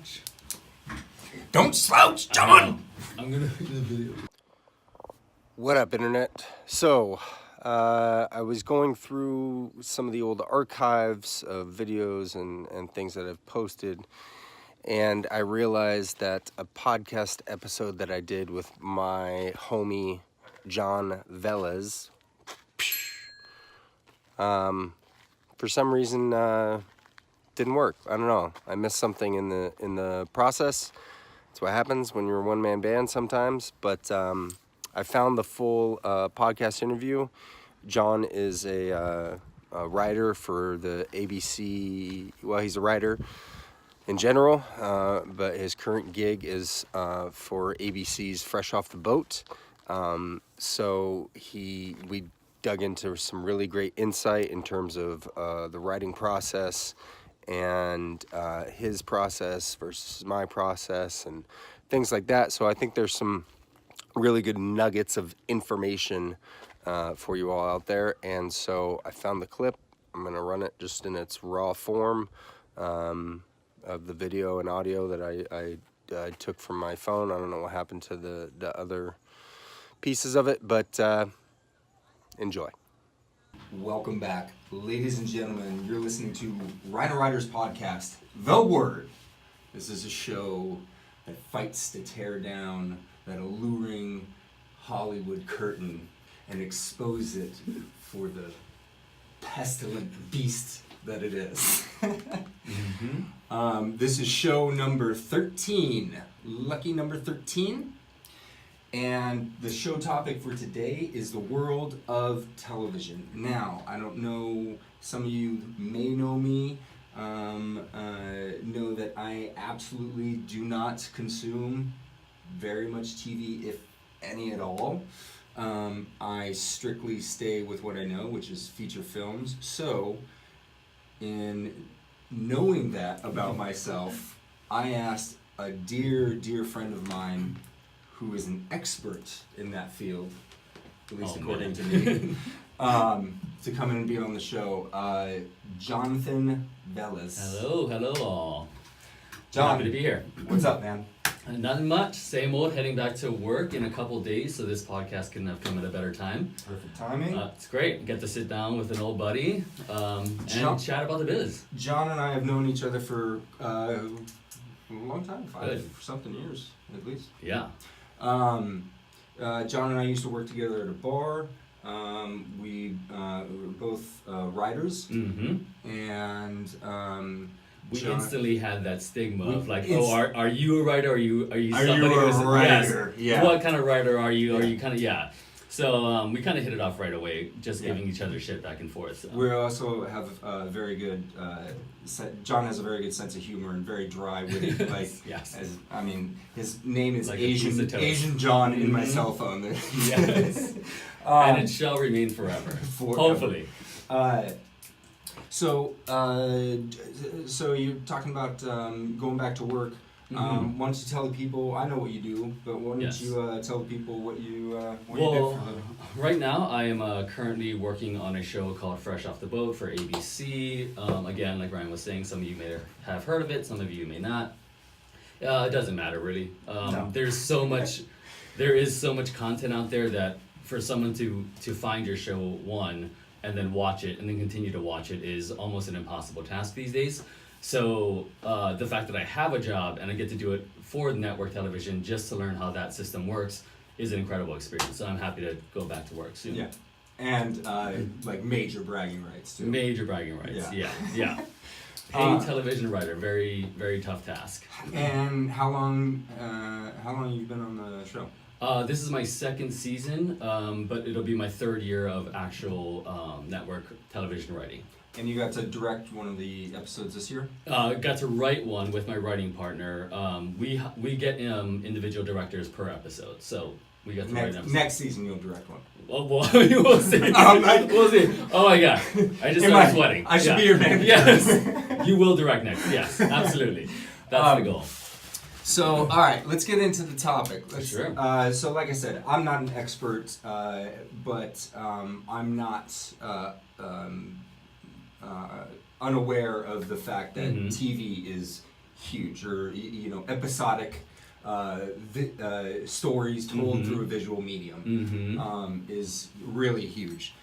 slouch. Don't slouch, Jon! I'm gonna do the video. What up, Internet? So, I was going through some of the old archives of videos and things that I've posted, and I realized that a podcast episode that I did with my homie, Jon Veles, for some reason, didn't work. I don't know. I missed something in the process. That's what happens when you're a one-man band sometimes, but I found the full podcast interview. Jon is a writer for the ABC. Well, he's a writer in general, but his current gig is for ABC's Fresh Off the Boat. So we dug into some really great insight in terms of the writing process and his process versus my process and things like that. So I think there's some really good nuggets of information for you all out there. And so I found the clip. I'm going to run it just in its raw form of the video and audio that I took from my phone. I don't know what happened to the other pieces of it, but enjoy. Welcome back, ladies and gentlemen. You're listening to RynoRyder's podcast, The Word. This is a show that fights to tear down that alluring Hollywood curtain and expose it for the pestilent beast that it is. This is show number 13, lucky number 13. And the show topic for today is the world of television. Now, I don't know, some of you may know me, know that I absolutely do not consume very much TV, if any at all. I strictly stay with what I know, which is feature films. So, in knowing that about myself, I asked a dear, dear friend of mine who is an expert in that field, at least according to me, to come in and be on the show. Jon Veles. Hello all. Jon, happy to be here. What's up, man? Nothing much. Same old. Heading back to work in a couple of days, so this podcast couldn't have come at a better time. Perfect timing. It's great. Get to sit down with an old buddy and chat about the biz. Jon and I have known each other for a long time, 5-something years at least. Yeah. Jon and I used to work together at a bar. We were both writers, and we Jon, instantly had that stigma of like, are you a writer? Are you somebody who's a writer? Yes. Yeah. What kind of writer are you? Are you kind of So we kind of hit it off right away, just giving each other shit back and forth. So. We also have a very good. Jon has a very good sense of humor and very dry, witty. Like, yes. His name is like Asian Jon in my cell phone. Yes. And it shall remain forever. Hopefully. So you're talking about going back to work. Why don't you tell the people? I know what you do, but why don't you tell the people what you do for them? Right now I am currently working on a show called Fresh Off the Boat for ABC. Again, like Ryan was saying, some of you may have heard of it, some of you may not. It doesn't matter really. No. There is so much content out there that for someone to find your show and then watch it and then continue to watch it is almost an impossible task these days. So the fact that I have a job and I get to do it for network television just to learn how that system works is an incredible experience. So I'm happy to go back to work soon. Yeah, and like major bragging rights too. Major bragging rights. Yeah. Paid television writer, very very tough task. And how long have you been on the show? This is my second season, but it'll be my third year of actual network television writing. And you got to direct one of the episodes this year? Got to write one with my writing partner. We get individual directors per episode, so we got to write an episode. Next season you'll direct one. Well, we'll see. We'll see. Oh my god, I just started sweating. I should be your manager. Yes, you will direct next. Yes, absolutely. That's the goal. So, all right, let's get into the topic. Sure. So, like I said, I'm not an expert, but I'm not unaware of the fact that TV is huge, or episodic stories told through a visual medium is really huge.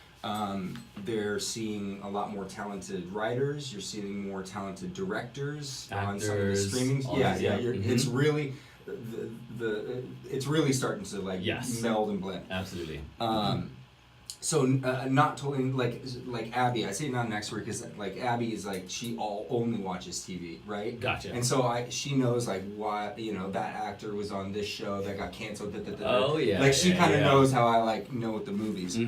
They're seeing a lot more talented writers. You're seeing more talented directors on some of the streamings. It's really it's really starting to like meld and blend. Absolutely. So not totally like Abby. I say not an expert because like Abby is like she only watches TV, right? Gotcha. And so she knows like why that actor was on this show that got canceled. Oh yeah. Like she kind of knows how I like know with the movies.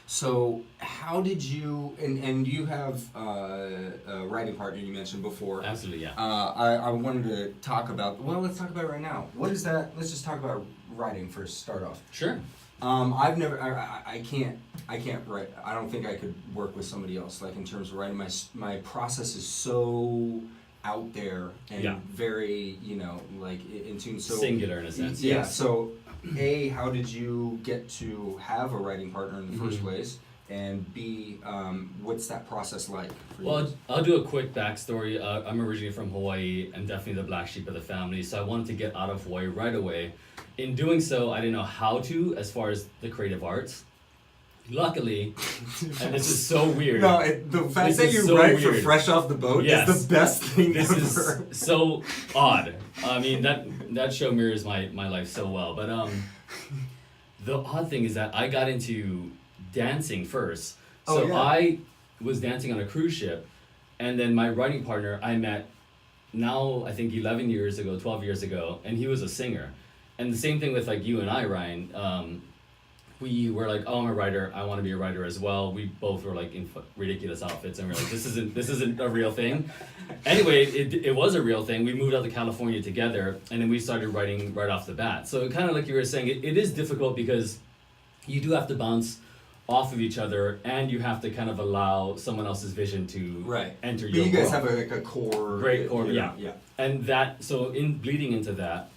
So how did you and you have a writing partner you mentioned before? Absolutely, yeah. I wanted to talk about. Well, let's talk about it right now. What is that? Let's just talk about writing first. Start off. Sure. I've never. I can't write. I don't think I could work with somebody else. Like in terms of writing, my process is so out there and very like in tune. So singular in a sense. Yeah. Yes. So. How did you get to have a writing partner in the first place? And B, what's that process like for you? Well, I'll do a quick backstory. I'm originally from Hawaii. I'm definitely the black sheep of the family, so I wanted to get out of Hawaii right away. In doing so, I didn't know how to as far as the creative arts. Luckily, and this is so weird. No, the fact that you write for Fresh Off the Boat is the best thing ever. This is so odd. I mean, that show mirrors my life so well. But the odd thing is that I got into dancing first. So I was dancing on a cruise ship, and then my writing partner I met now I think 11 years ago, 12 years ago, and he was a singer. And the same thing with like you and I, Ryan. We were like, oh, I'm a writer. I want to be a writer as well. We both were like in ridiculous outfits, and we're like, this isn't a real thing. Anyway, it was a real thing. We moved out to California together, and then we started writing right off the bat. So kind of like you were saying, it is difficult because you do have to bounce off of each other, and you have to kind of allow someone else's vision to enter your world. But you guys have a core. Great core, yeah. And that, so in bleeding into that,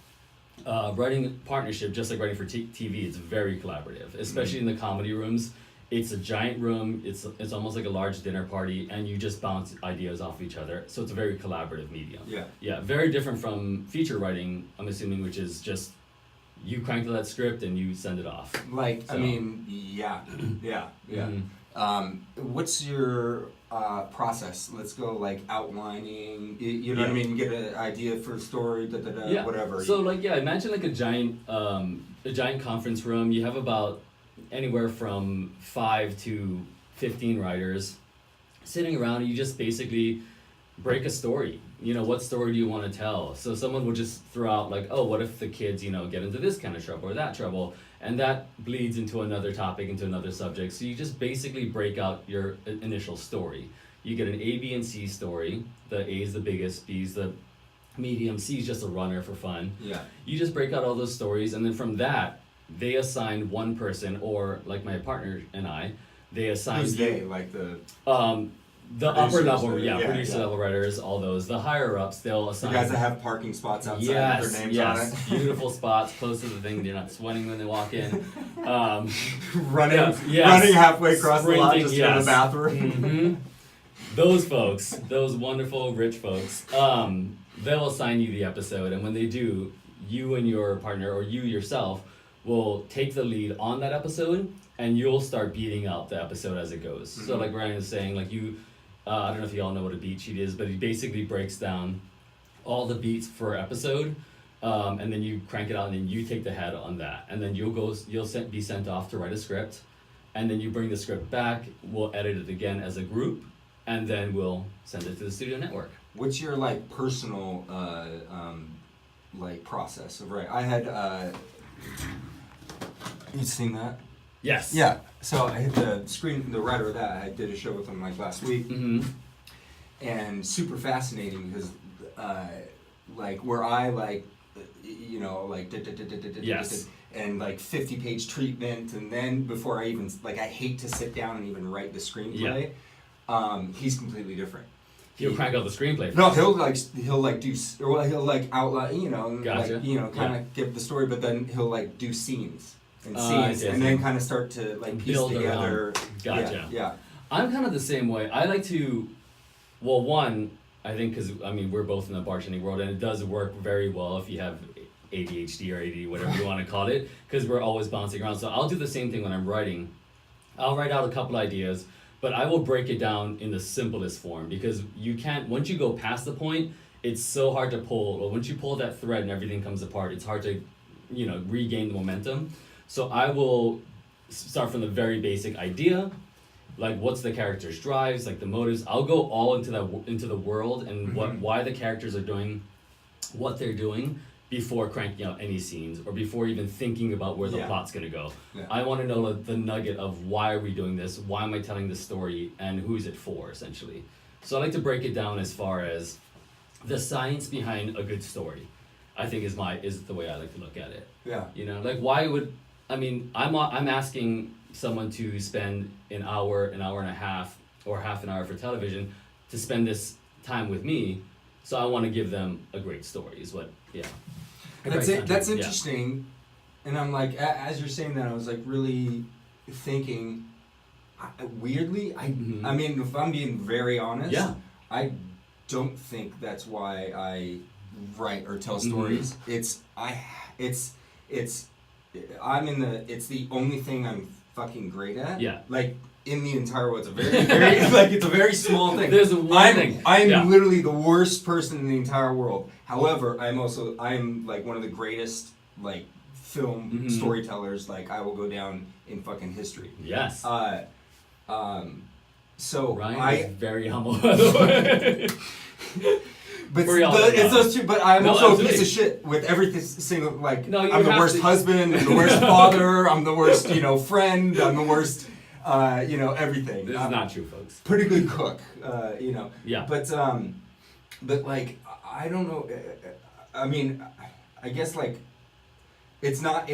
writing partnership, just like writing for TV, it's very collaborative, especially in the comedy rooms. It's a giant room. It's almost like a large dinner party, and you just bounce ideas off each other. So it's a very collaborative medium. Yeah, very different from feature writing, I'm assuming, which is just you crank that script and you send it off. Like, so. I mean, yeah. What's your process? Let's go like outlining. You know what I mean? Get an idea for a story. Whatever. So imagine like a giant conference room. You have about anywhere from 5 to 15 writers sitting around, and you just basically break a story. What story do you want to tell? So someone will just throw out like, oh, what if the kids, get into this kind of trouble or that trouble? And that bleeds into another topic, into another subject. So you just basically break out your initial story. You get an A, B, and C story. The A is the biggest, B is the medium, C is just a runner for fun. Yeah. You just break out all those stories, and then from that, they assign one person, or like my partner and I, they assign Who's they? Like the upper level, producer level writers, all those. The higher ups, they'll assign. The guys that have parking spots outside with their names on it. Beautiful spots, close to the thing. They're not sweating when they walk in. Running halfway across the lot just to go to the bathroom. Mm-hmm. Those folks, those wonderful rich folks, they'll assign you the episode, and when they do, you and your partner or you yourself will take the lead on that episode, and you'll start beating out the episode as it goes. Mm-hmm. So like Ryan was saying, like you, I don't know if you all know what a beat sheet is, but he basically breaks down all the beats for episode, and then you crank it out, and then you take the head on that, and then you'll be sent off to write a script, and then you bring the script back. We'll edit it again as a group, and then we'll send it to the studio network. What's your like personal like process of writing? I had you seen that? Yes. Yeah. So I hit the writer of that. I did a show with him like last week, and super fascinating because like where I like yes. and like 50-page treatment, and then before I even I hate to sit down and even write the screenplay. Yeah. He's completely different. He'll crank out the screenplay. No, he'll outline, gotcha. kind of give the story, but then he'll like do scenes and then kind of start to like piece build together. Around. Gotcha. Yeah. I'm kind of the same way. I like to, well, one, I think because I mean we're both in the bartending world, and it does work very well if you have ADHD or AD, whatever you want to call it, because we're always bouncing around. So I'll do the same thing when I'm writing. I'll write out a couple ideas, but I will break it down in the simplest form, because you can't, once you go past the point, it's so hard to pull. Well, once you pull that thread and everything comes apart, it's hard to, regain the momentum. So I will start from the very basic idea, like what's the character's drives, like the motives. I'll go all into the world and why the characters are doing what they're doing before cranking out any scenes or before even thinking about where the plot's gonna go. Yeah. I want to know the nugget of why are we doing this, why am I telling this story, and who's it for, essentially. So I like to break it down as far as the science behind a good story. I think is the way I like to look at it. Yeah. Like why would, I'm asking someone to spend an hour and a half, or half an hour for television to spend this time with me, so I want to give them a great story. Is what, That's interesting, and I'm like, as you're saying that, I was like really thinking. Weirdly, I mean, if I'm being very honest, I don't think that's why I write or tell stories. It's the only thing I'm fucking great at. Yeah. Like in the entire world, it's a very, very like it's a very small thing. There's one thing. I'm literally the worst person in the entire world. However, I'm like one of the greatest like film storytellers. Like I will go down in fucking history. Yes. So Ryan is very humble, by the way. But it's those two. But I'm also absolutely a piece of shit with everything. Single, like I'm the worst husband, I'm the worst father, I'm the worst, friend, I'm the worst, everything. This is not true, folks. Pretty good cook, Yeah. But like I don't know. I mean, I guess like it's not.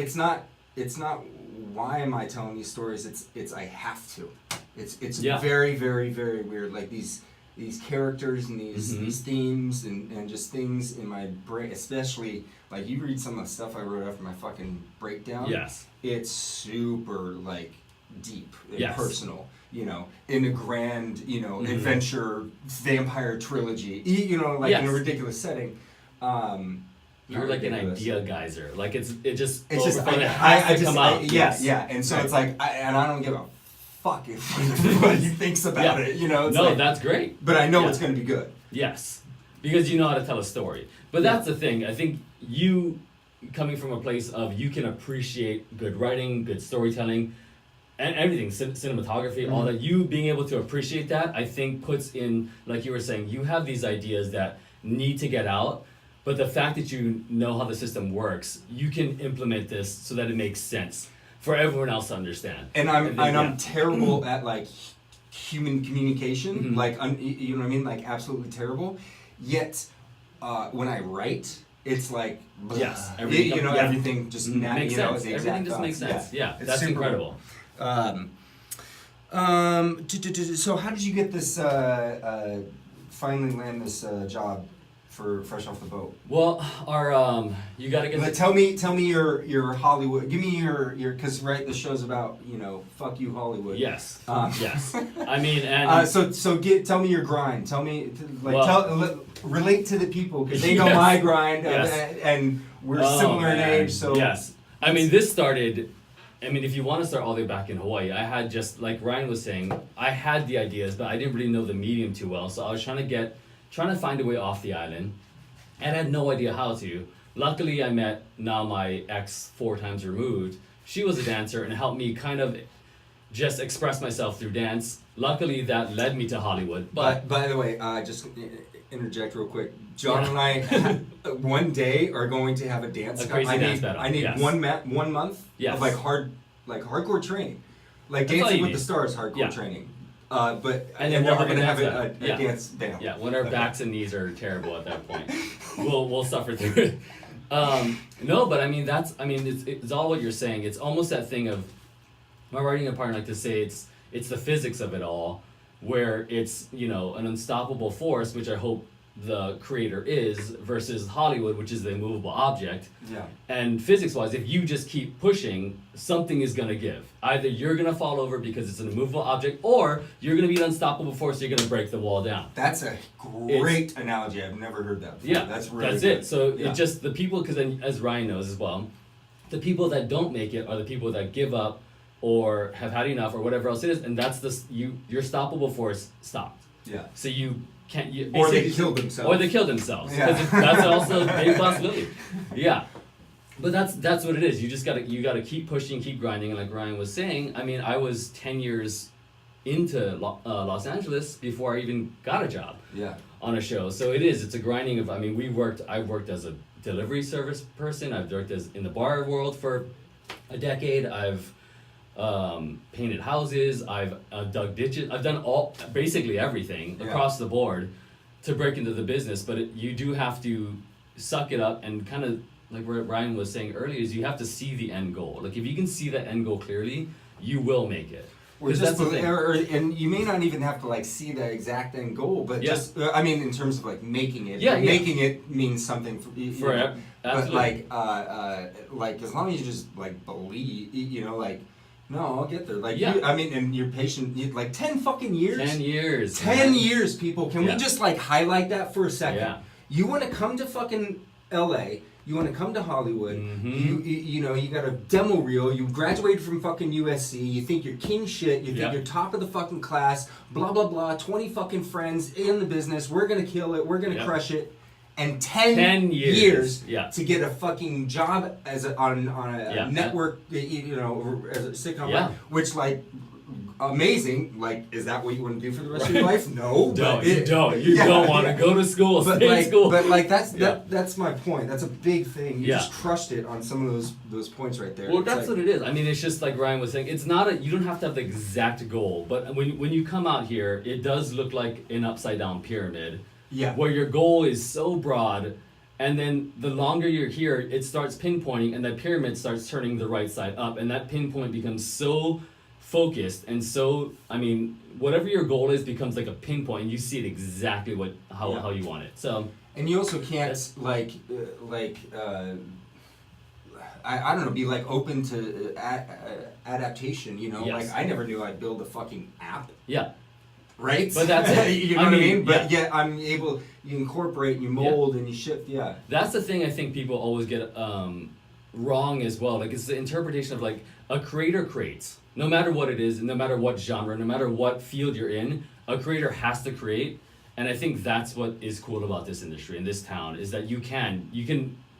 Why am I telling these stories? It's I have to. It's very, very, very weird. Like these characters and these themes and just things in my brain, especially like you read some of the stuff I wrote after my fucking breakdown. Yes. It's super like deep and personal, in a grand, adventure vampire trilogy, in a ridiculous setting. You're like an idea geyser. Like it just come out. And so it's like, I don't give a fuck if everybody thinks about it. That's great. But I know it's going to be good. Yes, because you know how to tell a story. But that's the thing. I think you coming from a place of you can appreciate good writing, good storytelling, and everything, cinematography, all that. You being able to appreciate that, I think puts in, like you were saying, you have these ideas that need to get out. But the fact that you know how the system works, you can implement this so that it makes sense for everyone else to understand. And I'm terrible at like human communication, like you know what I mean, like absolutely terrible. Yet when I write, it's like everything just makes sense. Everything just makes sense. Yeah, that's incredible. So how did you get this? Finally land this job for Fresh Off the Boat? Well, you gotta get. Tell me your Hollywood. Give me your because the show's about fuck you Hollywood. Yes. Yes. I mean, and tell me your grind. Tell me relate to the people because they know my grind and we're similar in age. So yes, I mean this started. I mean, if you want to start all the way back in Hawaii, I had just like Ryan was saying, I had the ideas, but I didn't really know the medium too well. So I was trying to find a way off the island, and I had no idea how to. Luckily, I met now my ex 4 times removed. She was a dancer and helped me kind of just express myself through dance. Luckily, that led me to Hollywood. But by the way, just interject real quick. Jon and I one day are going to have a dance. Dance battle. I need 1 month of hardcore training, like Dancing with the Stars hardcore training. And then we're going to have a dance battle. Yeah, when our backs and knees are terrible at that point, we'll suffer through it. No, but I mean it's all what you're saying. It's almost that thing of my writing partner like to say it's the physics of it all, where it's an unstoppable force, which I hope the creator is versus Hollywood, which is the immovable object. Yeah. And physics-wise, if you just keep pushing, something is gonna give. Either you're gonna fall over because it's an immovable object, or you're gonna be an unstoppable force. You're gonna break the wall down. That's a great analogy. I've never heard that before. Yeah, That's really that's good. it. So Yeah. it just the people, because then as Ryan knows as well, the people that don't make it are the people that give up or have had enough or whatever else it is, and that's your stoppable force stopped. Yeah. So you can't. Or they basically- killed themselves. Or they killed themselves. Yeah. 'Cause that's also a big possibility. Yeah. But that's what it is. You just gotta keep pushing, keep grinding, and like Ryan was saying, I mean, I was 10 years into Los Angeles before I even got a job Yeah. on a show. So it's a grinding of, I mean, I've worked as a delivery service person, I've worked in the bar world for a decade, I've painted houses, I've dug ditches, I've done basically everything across the board to break into the business, but you do have to suck it up and kind of, like what Ryan was saying earlier, is you have to see the end goal. Like if you can see that end goal clearly, you will make it. Or 'Cause just that's the thing. and you may not even have to like see the exact end goal, but Yeah. just I mean in terms of like making it. Yeah, like, yeah. Making it means something for you For know, but absolutely. like as long as you just like believe, you know, like no, I'll get there. Like Yeah. I mean, and you're patient. Like 10 fucking years. 10 years. 10 man. years, people. Can Yeah. we just like highlight that for a second? Yeah. You want to come to fucking LA. You want to come to Hollywood. Mhm. You know, you got a demo reel. You graduated from fucking USC. You think you're king shit. You think Yeah. you're top of the fucking class. Blah, blah, blah. 20 fucking friends in the business. We're going to kill it. We're going to Yeah. crush it. And 10, 10 years. Yeah. to get a fucking job as on a Yeah. network, you know, as a sitcom, Yeah. which like amazing. Like, is that what you want to do for the rest of your life? No, Don't. but You it- don't. You yeah, don't want to yeah. go to school. But Stay like, in school. but like that's Yeah. that's my point. That's a big thing. You Yeah. just crushed it on some of those points right there. Well, It's that's like, what it is. I mean, it's just like Ryan was saying. It's not you don't have to have the exact goal, but when you come out here, it does look like an upside down pyramid, Yeah. where your goal is so broad, and then the longer you're here, it starts pinpointing, and that pyramid starts turning the right side up, and that pinpoint becomes so focused and so. I mean, whatever your goal is becomes like a pinpoint, and you see it exactly how you want it. So. And you also can't I don't know, be like open to adaptation. You know, Yes. like I never knew I'd build a fucking app. Yeah. Right? But that's it. you know I what I mean, mean? But yeah. yet I'm able, you incorporate and you mold and you shift, yeah. That's the thing I think people always get wrong as well. Like, it's the interpretation of like a creator creates, no matter what it is, no matter what genre, no matter what field you're in, a creator has to create. And I think that's what is cool about this industry in this town, is that you can,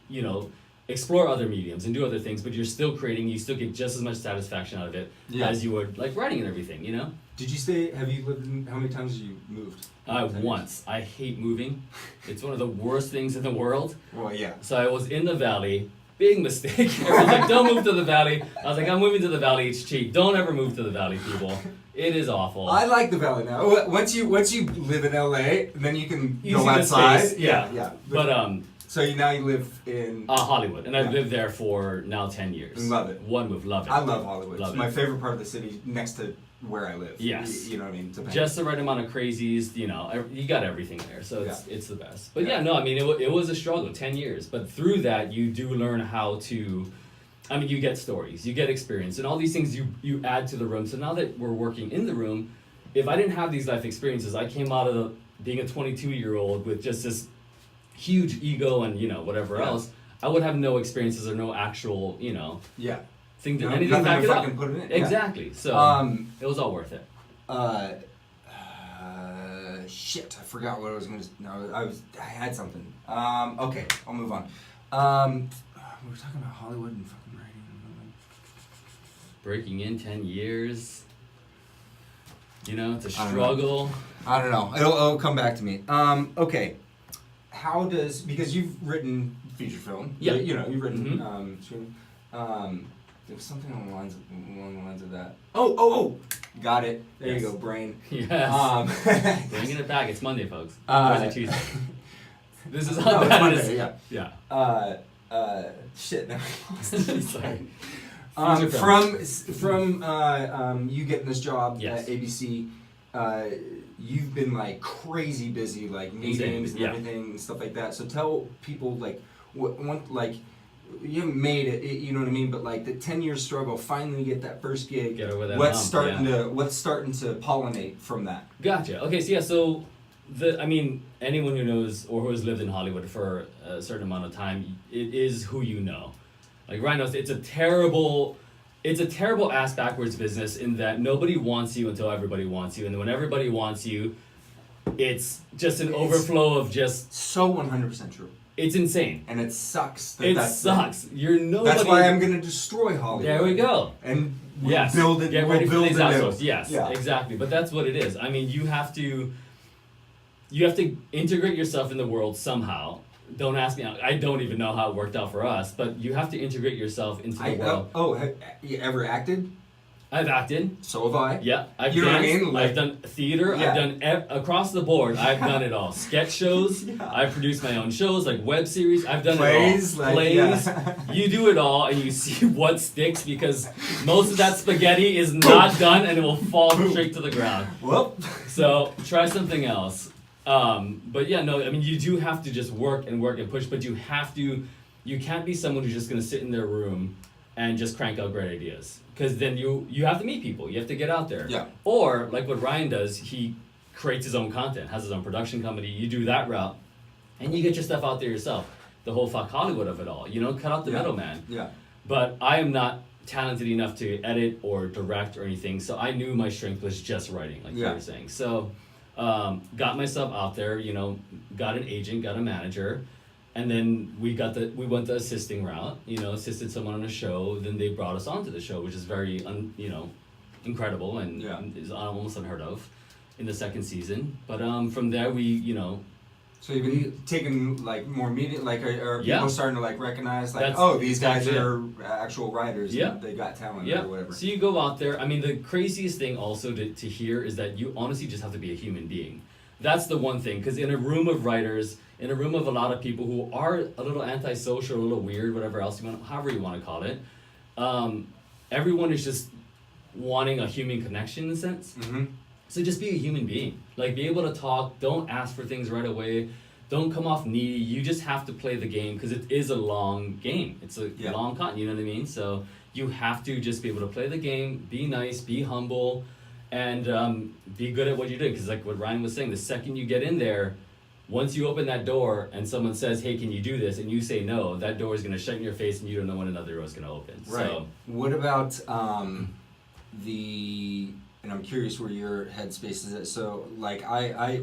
you know, explore other mediums and do other things, but you're still creating, you still get just as much satisfaction out of it Yeah. as you would like writing and everything, you know? Did you stay, have you lived in, how many times have you moved? 10 years? Once. I hate moving. It's one of the worst things in the world. Well, yeah. So I was in the valley. Big mistake. Everyone's like, don't move to the valley. I was like, I'm moving to the valley. It's cheap. Don't ever move to the valley, people. It is awful. I like the valley now. Once you live in LA, then you can You go see the outside. space, yeah. yeah. But So now you live in. Hollywood, and I've Yeah. lived there for now 10 years. Love it. One move, love it. I love Hollywood. Love It's it. my favorite part of the city, next to where I live. Yes. You know what I mean? It's a Just the right amount of crazies, you know, you got everything there, so it's the best. But Yeah. yeah, no, I mean, it was a struggle, 10 years, but through that, you do learn how to, I mean, you get stories, you get experience, and all these things you add to the room. So now that we're working in the room, if I didn't have these life experiences, I came out of being a 22-year-old with just this huge ego and, you know, whatever Yeah. else, I would have no experiences or no actual, you know, Yeah. thing to No, anything nothing back to it up. fucking put it in, yeah. Exactly. So it was all worth it. Shit, I forgot what I was gonna. No, I had something. Okay, I'll move on. We were talking about Hollywood and fucking writing. Breaking in 10 years. You know, it's a I don't know. struggle. I don't know. It'll come back to me. Okay. How does, because you've written feature film. Yeah. You know, you've written Mhm. screen. There was something along the lines of that. Oh! Got it. There Yes. you go, brain. Yes. Bringing it back. It's Monday, folks. Or is it Tuesday? This is No, how it's bad it Monday, is. yeah. Shit. Now. Sorry. Feature film. From you getting this job Yes. at ABC, you've been like crazy busy, like meetings and yeah. everything and stuff like that. So tell people like like you haven't made it, you know what I mean? But like the 10-year struggle, finally get that first gig. Get over that what's hump, starting yeah. to what's starting to pollinate from that? Gotcha. Okay, so anyone who knows or who has lived in Hollywood for a certain amount of time, it is who you know. Like Ryan knows, it's a terrible ass backwards business in that nobody wants you until everybody wants you, and when everybody wants you, it's just an overflow of just. So 100% true. It's insane. And it sucks. It sucks. You're nobody. That's why I'm gonna destroy Hollywood. There we go. And we'll yes. build it. Get ready we'll for these build it outsources. Yes, yeah. exactly. But that's what it is. I mean, you have to integrate yourself in the world somehow. Don't ask me. I don't even know how it worked out for us, but you have to integrate yourself into the world. Have you ever acted? I've acted. So have I. Yeah, I've You know what I danced. mean? Like- I've done theater. Yeah. I've done across the board. I've done it all. Sketch shows. Yeah. I've produced my own shows, like web series. I've done Plays, it all. like, Plays. yeah. You do it all, and you see what sticks because most of that spaghetti is not done, and it will fall straight to the ground. Well. So try something else. But yeah, no. I mean, you do have to just work and push, but you have to. You can't be someone who's just gonna sit in their room and just crank out great ideas. Because then you have to meet people. You have to get out there. Yeah. Or, like what Ryan does, he creates his own content, has his own production company. You do that route, and you get your stuff out there yourself. The whole fuck Hollywood of it all. You know, cut out the middleman. Yeah. But I am not talented enough to edit or direct or anything, so I knew my strength was just writing, like you were saying. So, got myself out there, you know, got an agent, got a manager. And then we went the assisting route, you know, assisted someone on a show. Then they brought us onto the show, which is very, incredible and is almost unheard of in the second season. But from there, we, you know. So you've been taking like more media, like are people starting to like recognize like, these guys are actual writers. Yeah. And they got talent Yeah. or whatever. So you go out there. I mean, the craziest thing also to hear is that you honestly just have to be a human being. That's the one thing, because in a room of writers, in a room of a lot of people who are a little antisocial, a little weird, whatever else however you want to call it, everyone is just wanting a human connection in a sense. Mm-hmm. So just be a human being. Like, be able to talk. Don't ask for things right away. Don't come off needy. You just have to play the game because it is a long game. It's a long con. You know what I mean? So you have to just be able to play the game. Be nice. Be humble. And be good at what you're doing. Because like what Ryan was saying, the second you get in there, once you open that door and someone says, hey, can you do this? And you say no, that door is going to shut in your face and you don't know when another door is going to open. Right. So, what about and I'm curious where your headspace is at. So like I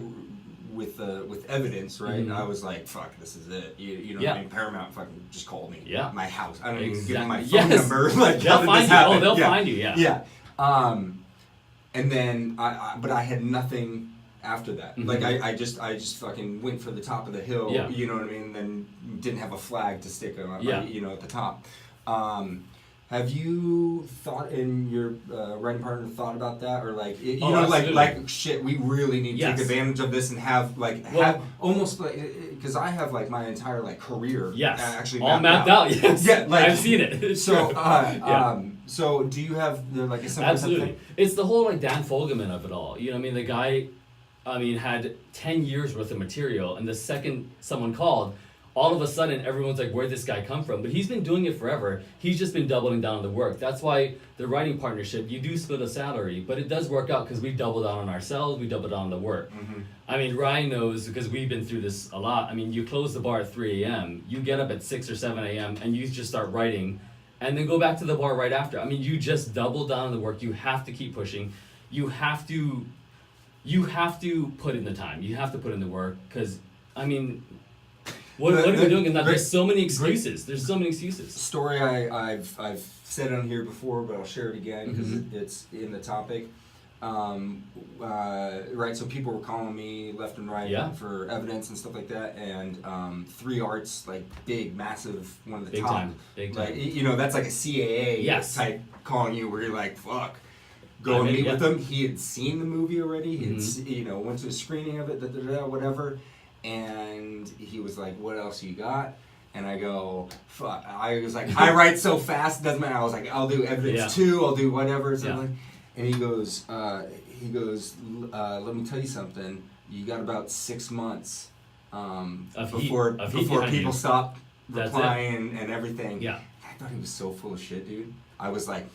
with evidence, right? Mhm. I was like, fuck, this is it. You know what I mean? Paramount fucking just called me. Yeah. My house. I don't even give Exactly. them my phone number. Like, they'll how did find this you. happen? Oh, they'll find you, yeah. Yeah. And then but I had nothing after that. Mhm. Like I just fucking went for the top of the hill. Yeah. You know what I mean? And then didn't have a flag to stick on. You know, at the top. Have you thought in your writing partner thought about that, or like you know, absolutely. like shit? We really need to take advantage of this and have have almost like because I have like my entire like career actually all mapped out. Yes, yeah, like, I've seen it. So so do you have like a similar Absolutely. thing? It's the whole like Dan Fogelman of it all. You know what I mean? The guy, had 10 years worth of material, and the second someone called, all of a sudden everyone's like, where'd this guy come from? But he's been doing it forever. He's just been doubling down on the work. That's why the writing partnership, you do split a salary, but it does work out because we double down on ourselves, we double down on the work. Mm-hmm. I mean, Ryan knows because we've been through this a lot. I mean, you close the bar at 3 a.m., you get up at 6 or 7 a.m., and you just start writing, and then go back to the bar right after. I mean, you just double down on the work. You have to keep pushing. You have to put in the time. You have to put in the work because, I mean, what are we doing in that? There's so many excuses. There's so many excuses. Story I've said on here before, but I'll share it again because it's in the topic. Right, so people were calling me left and right for evidence and stuff like that, and 3 Arts, like big, massive, one of the Big top, time. like that's like a CAA type calling you, where you're like, fuck. Go and meet with him. He had seen the movie already. He had, went to a screening of it, whatever. And he was like, "What else you got?" And I go, "Fuck." I was like, "I write so fast, it doesn't matter." I was like, "I'll do evidence too. I'll do whatever." So like, and he goes, he goes, let me tell you something. You got about 6 months before people stop replying and everything. Yeah. I thought he was so full of shit, dude. I was like,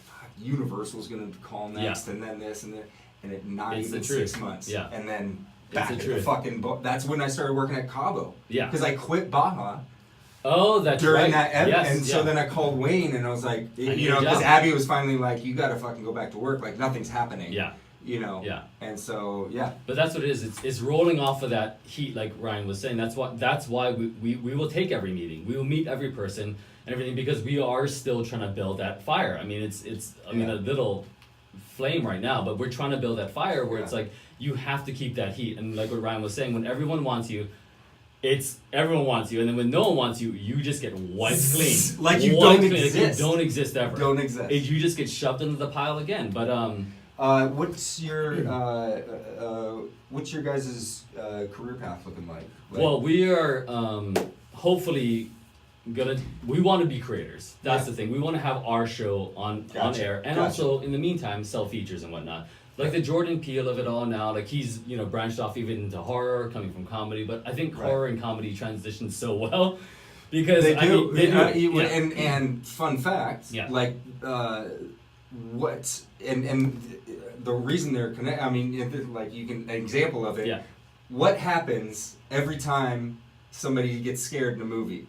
Universal's gonna call next, and then this, and then, and it not It's even the truth. 6 months. Yeah. And then It's back the at the truth. fucking. That's when I started working at Cabo. Yeah. Because I quit Baja Oh, that's during right. that, Yes, and so then I called Wayne, and I was like, need you a know, because job. Abby was finally like, you gotta fucking go back to work, like nothing's happening. Yeah. You know. Yeah. And so yeah. But that's what it is. It's rolling off of that heat, like Ryan was saying. That's why we will take every meeting. We will meet every person and everything because we are still trying to build that fire. I mean, it's a little flame right now, but we're trying to build that fire where it's like you have to keep that heat. And like what Ryan was saying, when everyone wants you, everyone wants you, and then when no one wants you, you just get wiped clean. Like you Wiped don't clean. exist. Like you don't exist ever. Don't exist. You just get shoved into the pile again. But what's your guys' career path looking like? well, we are hopefully we want to be creators. That's the thing. We want to have our show on air, and also in the meantime sell features and whatnot. Like the Jordan Peele of it all now, like he's branched off even into horror, coming from comedy. But I think horror and comedy transition so well because they do. Yeah. And fun fact, like what and the reason they're connected. I mean, like you can an example of it. Yeah. What happens every time somebody gets scared in a movie?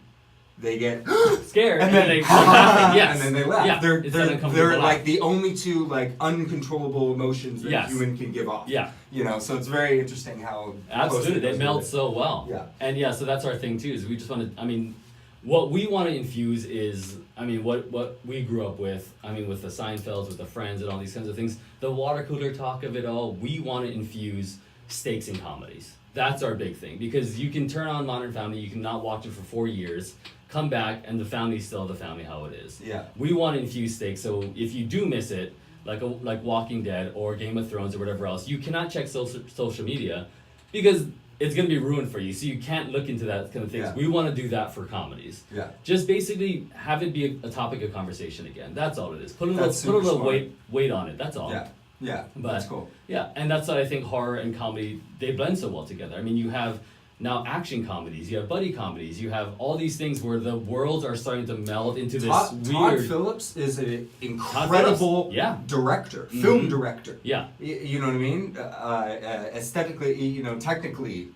They get scared and then they laugh. Yes. and then they laugh. Yeah. They're like the only two like uncontrollable emotions that a human can give off. Yeah. So it's very interesting how absolutely they meld so well. Yeah. And so that's our thing too. Is we just want to. I mean, what we want to infuse is, I mean, what we grew up with. I mean, with the Seinfelds, with the Friends, and all these kinds of things. The water cooler talk of it all. We want to infuse stakes in comedies. That's our big thing because you can turn on Modern Family, you can not watch it for 4 years, come back, and the family's still the family how it is. Yeah. We want to infuse stakes, so if you do miss it, like Walking Dead or Game of Thrones or whatever else, you cannot check social media because it's going to be ruined for you. So you can't look into that kind of things. Yeah. We want to do that for comedies. Yeah. Just basically have it be a topic of conversation again. That's all it is. Put a That's little super smart. weight on it. That's all. Yeah. Yeah. But, that's cool. Yeah, and that's what I think horror and comedy, they blend so well together. I mean, you have now action comedies, you have buddy comedies, you have all these things where the worlds are starting to meld into this Todd weird... Phillips is an incredible director, film director. Yeah. You know what I mean? Aesthetically, technically,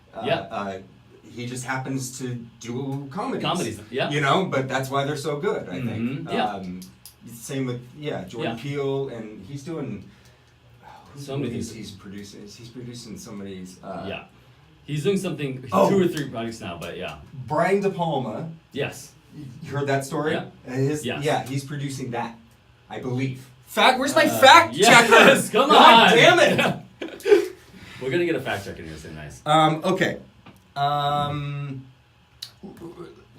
he just happens to do comedies. Yeah. But that's why they're so good, I think. Yeah. Same with Jordan Peele, and he's doing so many things. He's producing somebody's. He's doing something 2 or 3 projects now, but Brian De Palma. Yes. You heard that story? Yeah. Yeah, he's producing that, I believe. Where's my fact checker? Yes, come on. God damn it! We're gonna get a fact check in here, so nice. Okay.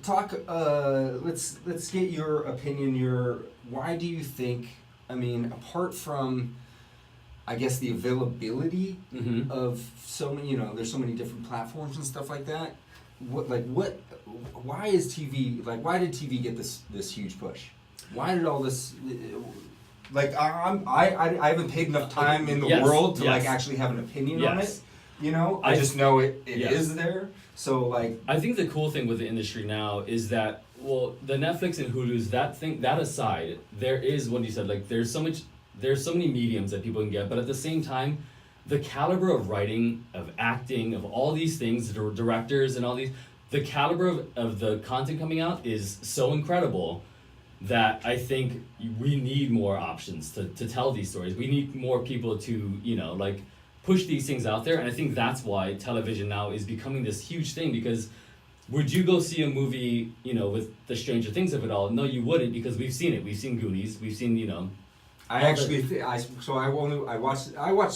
Talk. Let's get your opinion. Why do you think? I mean, apart from, I guess, the availability of so many. There's so many different platforms and stuff like that. Why is TV why did TV get this huge push? Why did all this? I haven't paid enough time in the world to actually have an opinion on it. I just know it is there. So I think the cool thing with the industry now is that the Netflix and Hulu's that aside, there is what you said, there's so many mediums that people can get, but at the same time, the caliber of writing, of acting, of all these things, the directors and all these, the caliber of the content coming out is so incredible that I think we need more options to tell these stories. We need more people to, push these things out there. And I think that's why television now is becoming this huge thing, because would you go see a movie, with the Stranger Things of it all? No, you wouldn't, because we've seen it. We've seen Goonies. We've seen, I watched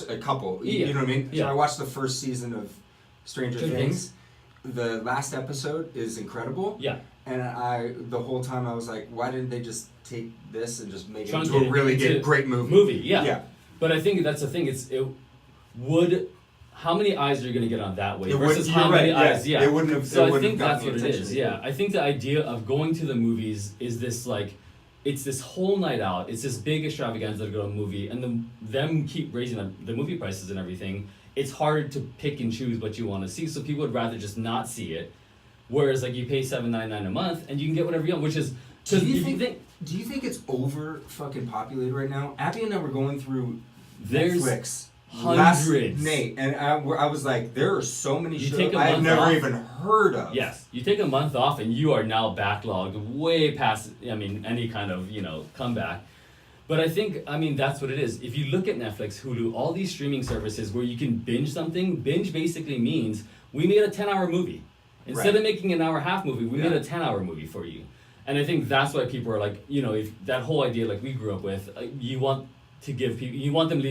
a couple. You know what I mean? Yeah. So I watched the first season of Stranger Things. The last episode is incredible. Yeah. And the whole time I was like, why didn't they just take this and just make it into a really great movie? Yeah. But I think that's the thing. How many eyes are you going to get on that way versus how many eyes? Yeah. It wouldn't have. So I think that's what it is. Yeah. I think the idea of going to the movies is this it's this whole night out. It's this big extravaganza to go to a movie, and them keep raising the movie prices and everything. It's hard to pick and choose what you want to see, so people would rather just not see it. Whereas like you pay $7.99 a month and you can get whatever you want, which is Do you think it's over fucking populated right now? Abby and I were going through There's Netflix hundreds. last night, and I was like, there are so many You shows take a I've month never off. even heard of. Yes, you take a month off and you are now backlogged way past, any kind of, comeback. But I think, that's what it is. If you look at Netflix, Hulu, all these streaming services where you can binge something, binge basically means we made a 10-hour movie. Instead of making an hour-and-a-half movie, we made a 10-hour movie for you. And I think that's why people are like, if that whole idea like we grew up with, you want to give people, you want them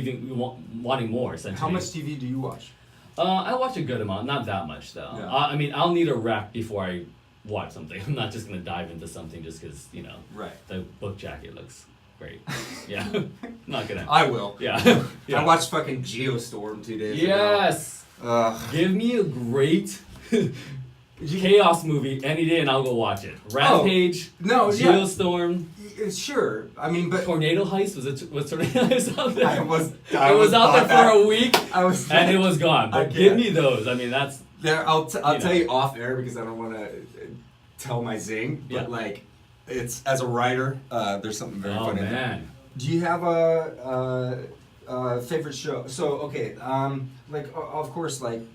wanting more, essentially. How much TV do you watch? I watch a good amount, not that much though. Yeah. I'll need a rec before I watch something. I'm not just gonna dive into something just because Right. the book jacket looks great. Yeah, not gonna. I will. Yeah. I watched fucking Geostorm 2 days ago. Yes. Give me a great chaos movie any day, and I'll go watch it. Rampage. No, yeah. Geostorm. Sure. But Tornado Heist was Tornado Heist out there? I was out there for a week, and and it was gone. But give me those. That's. There, I'll tell you off air because I don't want to tell my zing. But it's as a writer, there's something very funny. Oh man. Do you have a favorite show? So okay, of course, the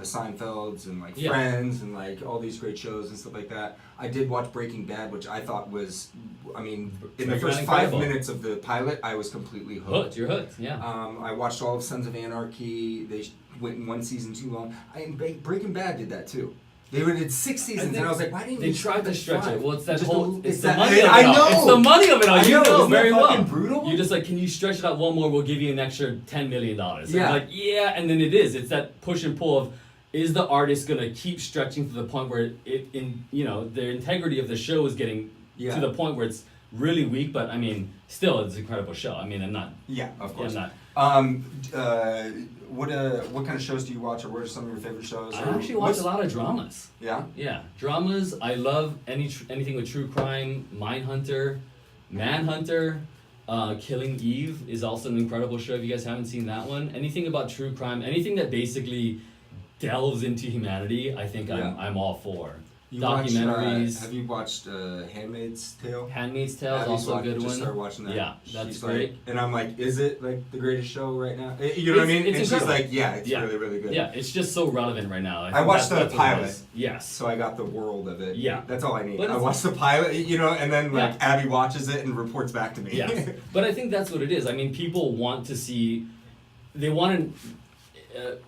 Seinfelds and Friends and all these great shows and stuff like that. I did watch Breaking Bad, which I thought was, in the first 5 minutes of the pilot, I was completely hooked. You're hooked, yeah. I watched all of Sons of Anarchy. They went in one season too long. Breaking Bad did that too. They did 6 seasons, and I was like, why didn't they tried to stretch 5? it? Well, it's that Just whole. It's the that- money of it I all. know! It's the money of it all. I You know, know isn't very that well. fucking brutal? You're just like, can you stretch it out one more? We'll give you an extra $10 million. And Yeah. I'm like, yeah, and then it is. It's that push and pull of, is the artist gonna keep stretching to the point where the integrity of the show is getting to the point where it's really weak, but still it's an incredible show. I'm not. Yeah, of course. I'm not. What kind of shows do you watch, or what are some of your favorite shows? I actually watch a lot of dramas. Yeah? Yeah, dramas. I love anything with true crime. Mindhunter, Manhunter, Killing Eve is also an incredible show if you guys haven't seen that one. Anything about true crime, anything that basically delves into humanity, I think I'm all for. Documentaries. Have you watched Handmaid's Tale? Handmaid's Tale is Abby's also a good just one. started watching that. Yeah, that's She's great. and I'm like, is it the greatest show right now? You know what I mean? It's and incredible. she's like, yeah, it's really, really good. Yeah, it's just so relevant right now. I watched the pilot. Yes. So I got the world of it. Yeah. That's all I need. But I watched the pilot, and then Abby watches it and reports back to me. Yes. But I think that's what it is. People want to see, they want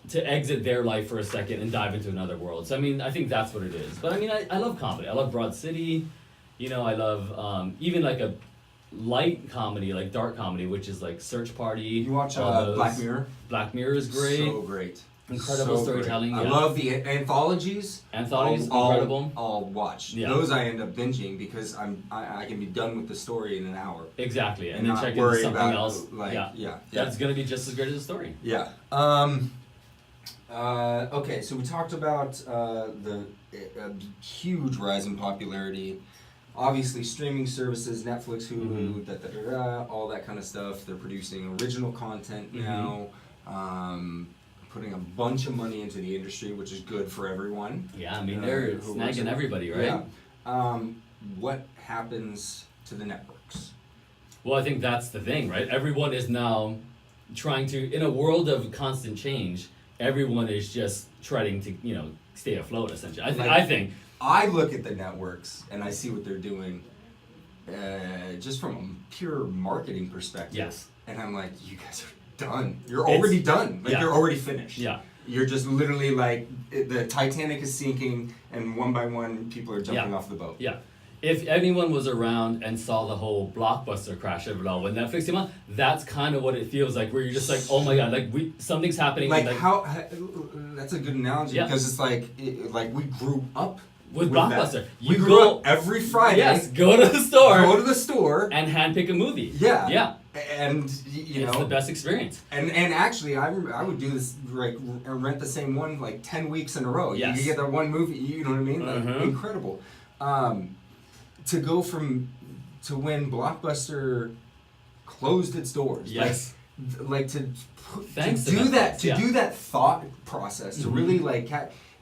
to exit their life for a second and dive into another world. So I think that's what it is. But I love comedy. I love Broad City. I love even a light comedy, like dark comedy, which is like Search Party. You watch Black Mirror? Black Mirror is great. So great. Incredible So storytelling. great. I love the anthologies. Incredible. I'll watch. Yeah. Those I end up binging because I can be done with the story in an hour. Exactly, and then not check into worry something about, else. Yeah. That's gonna be just as great as the story. Yeah. Okay, so we talked about the huge rise in popularity. Obviously, streaming services, Netflix, Hulu, all that kind of stuff. They're producing original content now, putting a bunch of money into the industry, which is good for everyone. Yeah, they're snagging everybody, right? Yeah. What happens to the networks? Well, I think that's the thing, right? Everyone is now trying to, in a world of constant change, everyone is just trying to, stay afloat, essentially. I think. I look at the networks and I see what they're doing just from a pure marketing perspective. Yes. And I'm like, you guys are done. You're already done. You're already finished. Yeah. You're just literally the Titanic is sinking and one by one people are jumping off the boat. Yeah. If anyone was around and saw the whole Blockbuster crash of it all when Netflix came out, that's kind of what it feels like, where you're just like, oh my god, something's happening. How that's a good analogy because it's like we grew up with Blockbuster. We grew up every Friday. Yes, go to the store. And handpick a movie. Yeah. Yeah. And it's the best experience. And actually, I would do this rent the same one 10 weeks in a row. Yes. You get that one movie. You know what I mean? Mm-hmm. Incredible. To go from to when Blockbuster closed its doors. Yes. Like Thanks to to do Netflix, that, to yeah. do that thought process, to Mhm. really like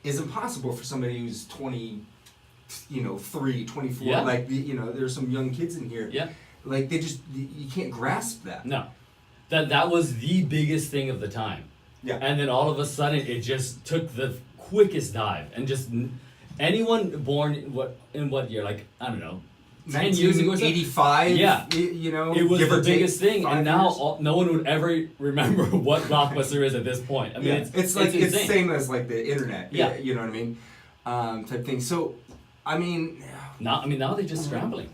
is impossible for somebody who's 20, 3, 24. Yeah. Like there's some young kids in here. Yeah. Like you can't grasp that. No. That was the biggest thing of the time. Yeah. And then all of a sudden it just took the quickest dive and just anyone born in what year? Like, I don't know, 10 years ago or something? 1985. Yeah. It was give the or take biggest thing, 5 and now years. no one would ever remember what Blockbuster is at this point. I mean, Yeah. It's like it's insane. same as like the internet. Yeah. You know what I mean? Type thing. So, I mean, Now they're just scrambling.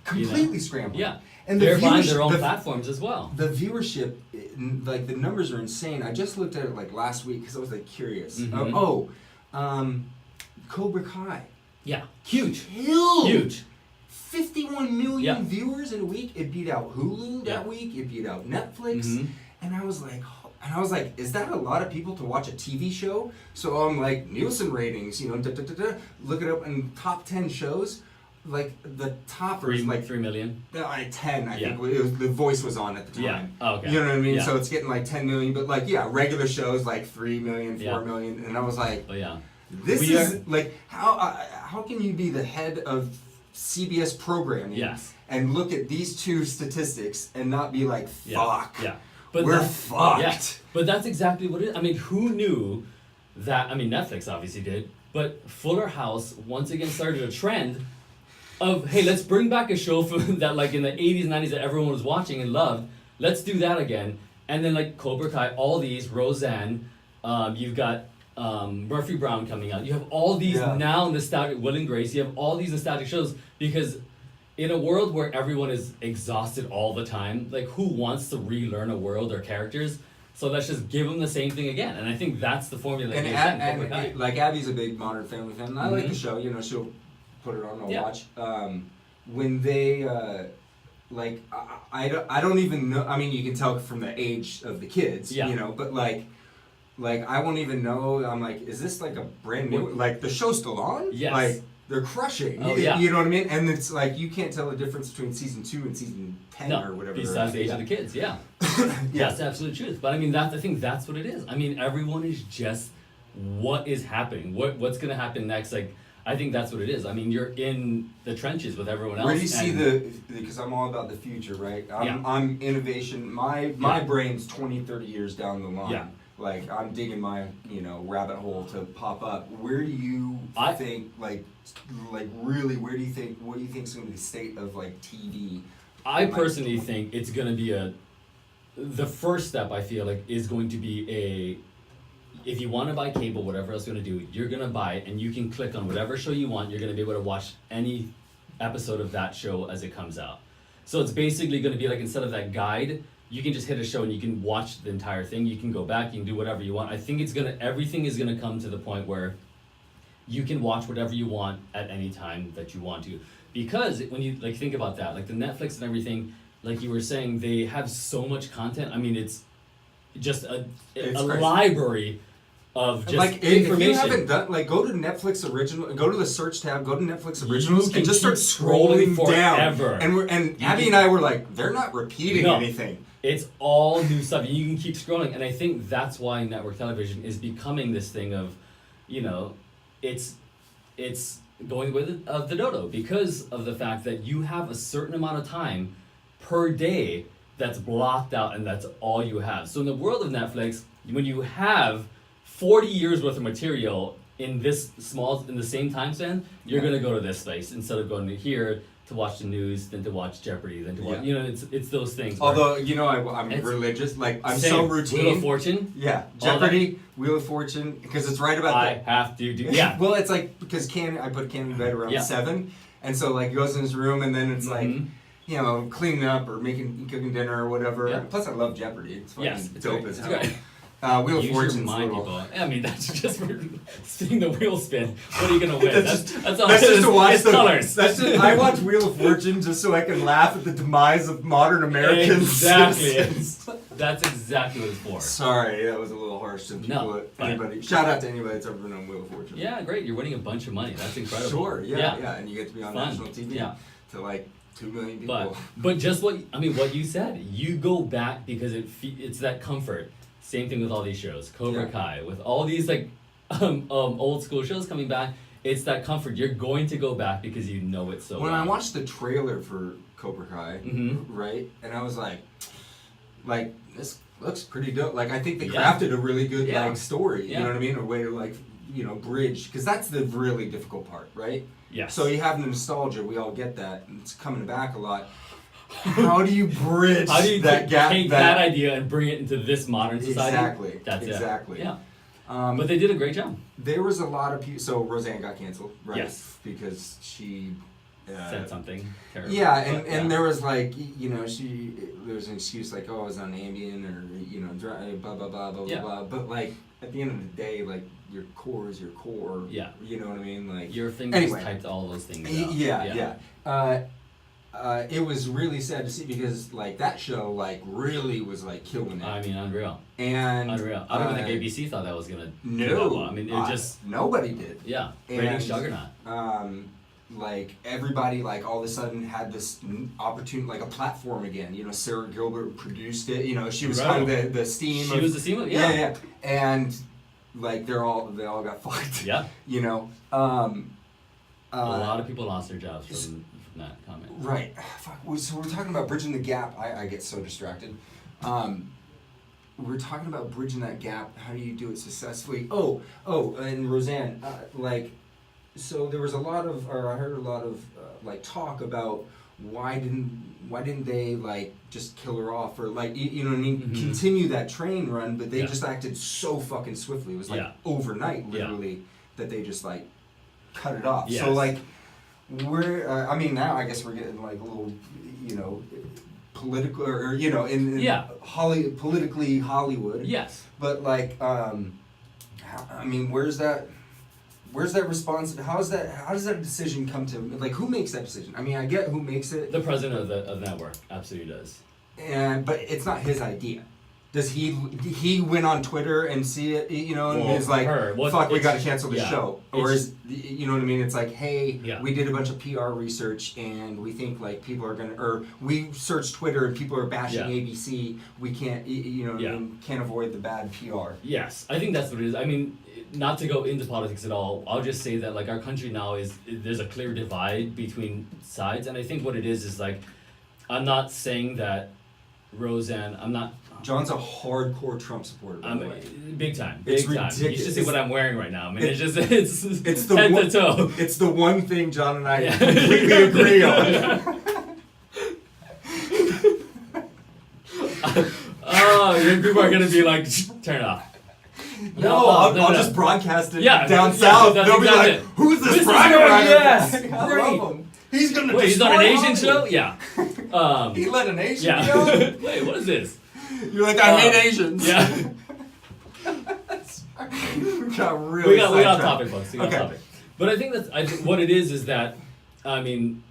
completely scrambling. Yeah. And They're buying viewership- their own platforms as well. The viewership, like the numbers are insane. I just looked at it like last week because I was like curious. Mhm. Cobra Kai. Yeah. Huge. Killed. Huge. 51 million Yeah. viewers in a week. It beat out Hulu that Yeah. week. It beat out Netflix. Mhm. And I was like, is that a lot of people to watch a TV show? So I'm like, Nielsen ratings, look it up, and top 10 shows, like the top is like 3 million. 10, I Yeah. think. It was, the Voice was on at the time. Yeah. Oh, okay. You know what I mean? Yeah. So it's getting like 10 million, but like, yeah, regular shows like 3 million, 4 Yeah. million. And I was like, Oh yeah. this We is are- like, how can you be the head of CBS programming Yes. and look at these two statistics and not be like, fuck. Yeah. We're that- fucked. Yeah. But that's exactly what it is. I mean, who knew that? I mean, Netflix obviously did, but Fuller House once again started a trend of, hey, let's bring back a show from that, like in the 80s, 90s, that everyone was watching and loved. Let's do that again. And then like Cobra Kai, all these, Roseanne, you've got Murphy Brown coming out. You have all these now nostalgic, Will and Grace. You have all these nostalgic shows because in a world where everyone is exhausted all the time, like who wants to relearn a world or characters? So let's just give them the same thing again. And I think that's the formula. And, you're saying, Cobra Kai. and like Abby's a big Modern Family fan. And I like the Mhm. show. She'll put it on. I'll Yeah. watch. When they like, I don't even know. I mean, you can tell from the age of the kids. Yeah. But like I won't even know. I'm like, is this like a brand new? Like the show's still on? Yes. Like they're crushing. Oh, yeah. You know what I mean? And it's like you can't tell the difference between season 2 and season 10 or whatever. Besides the age of the kids, yeah. That's the absolute truth. But I mean, I think that's what it is. I mean, everyone is just what is happening, what's gonna happen next. Like, I think that's what it is. I mean, you're in the trenches with everyone else. Where do you see and- because I'm all about the future, right? Yeah. I'm innovation. My Yeah. brain's 20, 30 years down the line. Yeah. Like I'm digging my, rabbit hole to pop up. Where do you think like really what do you think is going to be the state of like TV? I personally think it's gonna be the first step, I feel like, is going to be if you want to buy cable, whatever else you're gonna do, you're gonna buy it and you can click on whatever show you want. You're gonna be able to watch any episode of that show as it comes out. So it's basically gonna be like, instead of that guide, you can just hit a show and you can watch the entire thing. You can go back, you can do whatever you want. I think everything is gonna come to the point where you can watch whatever you want at any time that you want to. Because when you like think about that, like the Netflix and everything, like you were saying, they have so much content. I mean, it's just a It's crazy. library of just Like if information. you haven't done, like go to Netflix original, go to the search tab, go to Netflix originals, can and just keep start scrolling forever. down. And You Abby can- and I were like, they're not repeating No. anything. It's all new stuff. You can keep scrolling, and I think that's why network television is becoming this thing of, it's going with the dodo because of the fact that you have a certain amount of time per day that's blocked out, and that's all you have. So in the world of Netflix, when you have 40 years worth of material in the same time span, you're gonna go to this place instead of going to here to watch the news, then to watch Jeopardy, then to watch. It's those things. where- Although I'm It's- religious, like I'm Same. so routine. Wheel of Fortune. Yeah, All Jeopardy, Wheel of Fortune, because it's right about I that. have to do. Yeah. Well, it's like because I put Ken in bed around Yeah. 7, and so like he goes in his room, and then it's like Mhm. cleaning up or cooking dinner or whatever. Yeah. Plus, I love Jeopardy. It's fucking Yes, it's dope great. as It's hell. great. Wheel of Use your Fortune's mind, little. people. I mean, that's just for seeing the wheel spin. What are you gonna win? That's all. That's it just is. to watch It's the colors. That's just, I watch Wheel of Fortune just so I can laugh at the demise of modern American Exactly. citizens. That's exactly what it's for. Sorry, that was a little harsh to people. No, fine. Anybody, shout out to anybody that's ever been on Wheel of Fortune. Yeah, great. You're winning a bunch of money. That's incredible. Sure, yeah, and you get to be on Fun. national TV Yeah. to like 2 million people. But just what you said, you go back because it's that comfort. Same thing with all these shows, Cobra Kai, with all these like old school shows coming back. It's that comfort. You're going to go back because you know it so well. When I watched the trailer for Cobra Kai, right, and I was like, this looks pretty dope. Like, I think they crafted a really good like story. You know what I mean? A way to like, bridge, because that's the really difficult part, right? Yes. So you have the nostalgia. We all get that. And it's coming back a lot. How do you bridge that gap? Take that idea and bring it into this modern society? Exactly. That's exactly. It. Yeah. But they did a great job. There was a lot of people. So Roseanne got canceled, right? Yes. Because she said something terrible. Yeah, and there was like, there was an excuse like, oh, I was on Ambien or, blah, blah, blah, blah, blah. But like, at the end of the day, like, your core is your core. Yeah. You know what I mean? Like, your fingers typed all those things out. Yeah. It was really sad to see because like that show like really was like killing it. I mean, unreal. And unreal. I don't think ABC thought that was gonna. No. Do that well. I mean, it just nobody did. Yeah. Ratings juggernaut. Like everybody like all of a sudden had this opportunity, like a platform again. Sarah Gilbert produced it. She was kind of the steam. She was the steam. Yeah. And like they all got fucked. Yeah. A lot of people lost their jobs from that comment. Right. Fuck. So we're talking about bridging the gap. I get so distracted. We're talking about bridging that gap. How do you do it successfully? Oh, and Roseanne, so there was I heard a lot of like talk about why didn't they like just kill her off or like you know what I mean, continue that train run, but they just acted so fucking swiftly. It was like overnight, literally, that they just like cut it off. Yes. So like we're now I guess we're getting like a little political or in politically Hollywood. Yes. But like where's that response? How does that decision come to, like, who makes that decision? I mean, I get who makes it. The president of the network absolutely does. But it's not his idea. Does he went on Twitter and see it, and is like, fuck, we got to cancel the show? Or is, you know what I mean? It's like, hey, we did a bunch of PR research and we think like people are going to, or we searched Twitter and people are bashing ABC. We can't, can't avoid the bad PR. Yes, I think that's what it is. I mean, not to go into politics at all, I'll just say that like our country now there's a clear divide between sides, and I think what it is like, I'm not saying that Roseanne, John's a hardcore Trump supporter, by the way. Big time. It's big time. ridiculous. You should see what I'm wearing right now. I mean, it's the head to toe. It's the one thing Jon and I completely agree on. People are gonna be like, turn it off. No, I'll just broadcast it down south. They'll be like, who's this RynoRyder? Yes, I love him. He's gonna Wait, he's on an Asian show? Yeah. He let an Asian go? go? Wait, what is this? You're like, I hate Asians. Yeah. we got topic, folks. We got topic. But I think what it is that, I mean,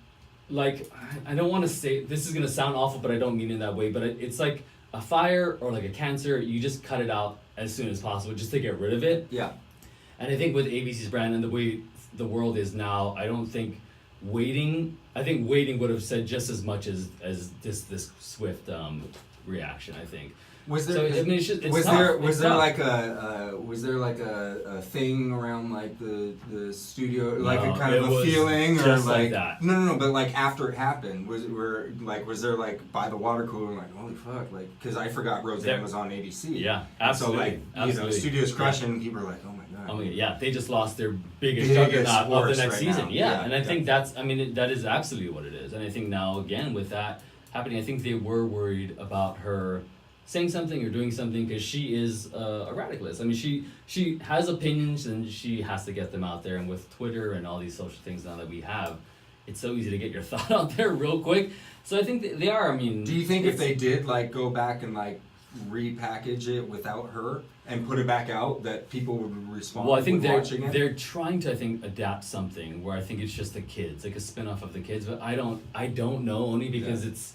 like, I don't want to say, this is going to sound awful, but I don't mean it that way, but it's like a fire or like a cancer, you just cut it out as soon as possible just to get rid of it. Yeah. And I think with ABC's brand and the way the world is now, I don't think waiting would have said just as much as this swift reaction, I think. Was there? So, I mean, it's was there tough. like a thing around like the studio, like a kind of a feeling, or like that? No, but like after it happened, was there like by the water cooler, like holy fuck, like because I forgot Roseanne was on ABC. Yeah, absolutely. So like absolutely. studio's crushing, people are like, oh my god. Oh my god, yeah, they just lost their biggest juggernaut of the next season. Now. Yeah, and I think that is absolutely what it is. And I think now again with that happening, I think they were worried about her saying something or doing something because she is a radicalist. I mean, she has opinions and she has to get them out there. And with Twitter and all these social things now that we have, it's so easy to get your thought out there real quick. So I think they are. I mean, do you think if they did like go back and like repackage it without her and put it back out, that people would respond? Well, I think they're trying to adapt something where I think it's just the kids, like a spin-off of the kids. But I don't know, only because it's.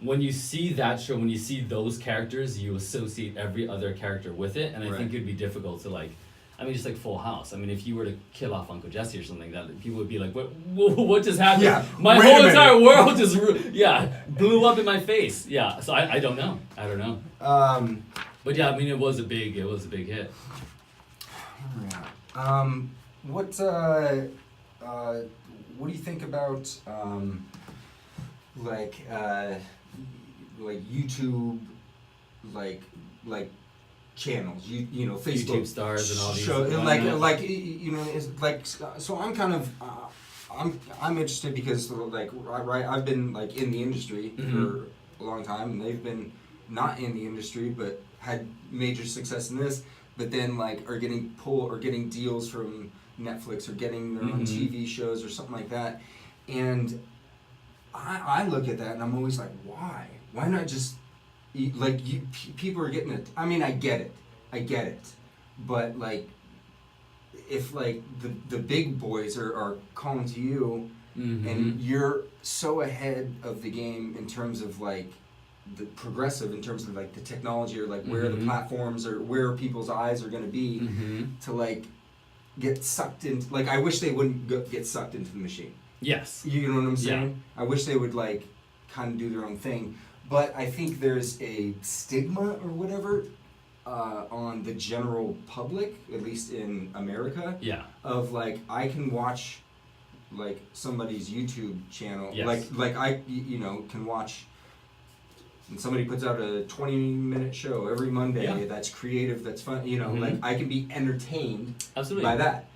When you see that show, when you see those characters, you associate every other character with it, and I think it'd be difficult to like. I mean, just like Full House. I mean, if you were to kill off Uncle Jesse or something, that people would be like, what just happened? Yeah, My wait a whole minute. entire world just, blew up in my face. Yeah, so I don't know. I don't know. But yeah, I mean, it was a big hit. What do you think about like YouTube, like channels, you know, Facebook YouTube stars and all these. show, whatnot. like you know, it's like, so I'm kind of I'm interested because like I've been like in the industry for a long time, and they've been not in the industry but had major success in this, but then like are getting deals from Netflix or getting their own TV shows or something like that. And I look at that and I'm always like, why not just people are getting it. I mean, I get it, but like if like the big boys are calling to you and you're so ahead of the game in terms of like the progressive, in terms of like the technology or like where the platforms or where people's eyes are going to be to like get sucked into, like I wish they wouldn't get sucked into the machine. Yes. You know what I'm saying? Yeah. I wish they would like kind of do their own thing, but I think there's a stigma or whatever on the general public, at least in America, of like I can watch like somebody's YouTube channel, like I can watch. And somebody puts out a 20-minute show every Monday that's creative, that's fun, like I can be entertained by that.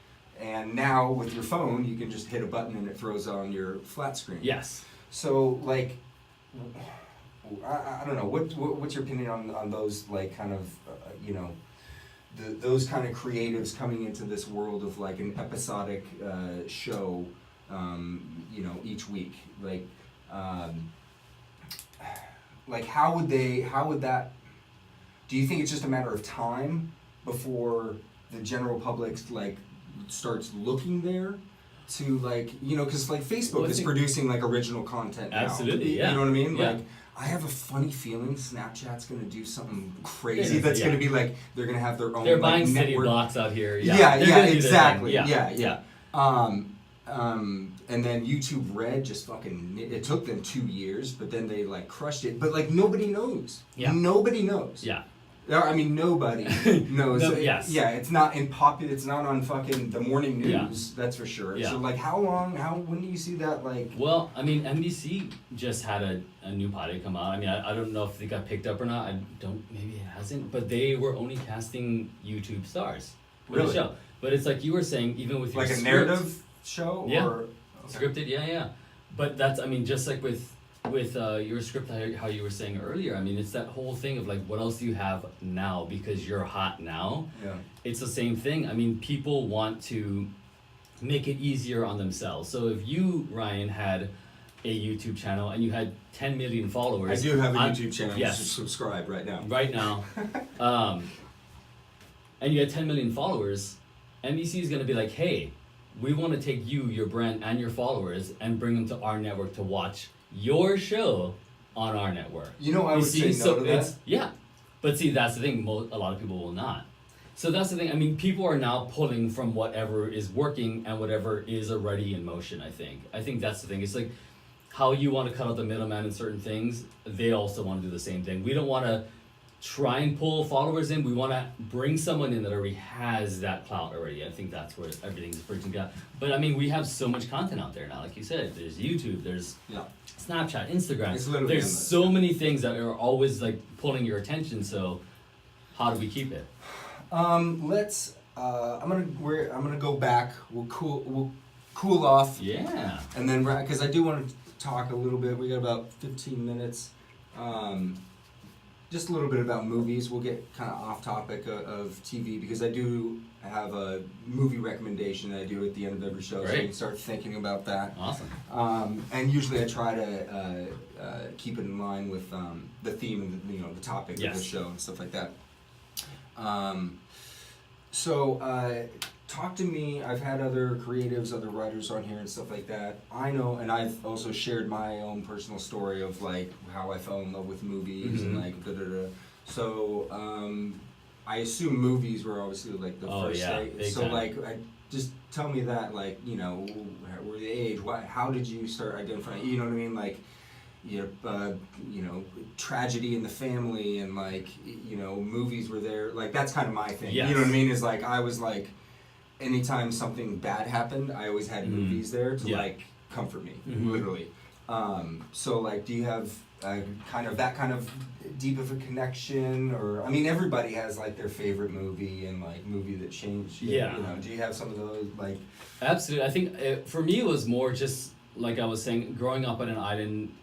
And now with your phone, you can just hit a button and it throws on your flat screen. Yes. So like, I don't know, what's your opinion on those like kind of, those kind of creatives coming into this world of like an episodic show, each week, like how would that, do you think it's just a matter of time before the general public like starts looking there to like, because like Facebook is producing like original content now. Absolutely, yeah. You know what I mean? Yeah. Like I have a funny feeling Snapchat's gonna do something crazy that's gonna be like, they're gonna have their own They're buying like, city network. blocks out here. Exactly. Yeah. And then YouTube Red just fucking, it took them 2 years, but then they like crushed it. But like nobody knows. Yeah. Nobody knows. Yeah. I mean, nobody knows. Yes. Yeah, it's not it's not on fucking the morning news, that's for sure. Yeah. So like when do you see that like? Well, I mean, NBC just had a new pilot come out. I mean, I don't know if they got picked up or not. Maybe it hasn't, but they were only casting YouTube stars for the show. But it's like you were saying, even with your like a script, narrative show or? Okay. Scripted, yeah. But that's, I mean, just like with your script, how you were saying earlier, I mean, it's that whole thing of like, what else do you have now because you're hot now? Yeah. It's the same thing. I mean, people want to make it easier on themselves. So if you, Ryan, had a YouTube channel and you had 10 million followers. I do have a YouTube channel. Yes. Just subscribe right now. Right now. And you had 10 million followers, NBC is going to be like, hey, we want to take you, your brand, and your followers and bring them to our network to watch your show on our network. I would say no to that. Yeah. But see, that's the thing. A lot of people will not. So that's the thing. I mean, people are now pulling from whatever is working and whatever is already in motion, I think. I think that's the thing. It's like how you want to cut out the middleman in certain things, they also want to do the same thing. We don't want to try and pull followers in. We want to bring someone in that already has that clout already. I think that's where everything's bridging down. But I mean, we have so much content out there now. Like you said, there's YouTube, there's Snapchat, Instagram. It's literally there's endless. so many things that are always like pulling your attention. So how do we keep it? Let's. I'm gonna go back. We'll cool off. Yeah. And then because I do want to talk a little bit. We got about 15 minutes. Just a little bit about movies. We'll get kind of off topic of TV because I do have a movie recommendation that I do at the end of every show, so you can start thinking about that. Awesome. And usually I try to keep it in line with the theme and the topic of the show and stuff like that. So talk to me. I've had other creatives, other writers on here and stuff like that. I know, and I've also shared my own personal story of like how I fell in love with movies and like da-da-da. So I assume movies were obviously like the first thing. big So time. like, just tell me that, like, you know, were the age? How did you start identifying? You know what I mean? Like, you know, tragedy in the family, and like, you know, movies were there. Like, that's kind of my thing. Yes. You know what I mean? Is like, I was like, anytime something bad happened, I always had movies there to like comfort me, literally. So like, do you have kind of deep of a connection, or I mean, everybody has like their favorite movie and like movie that changed. Yeah. You know, do you have some of those like? Absolutely. I think for me it was more just like I was saying, growing up on an island.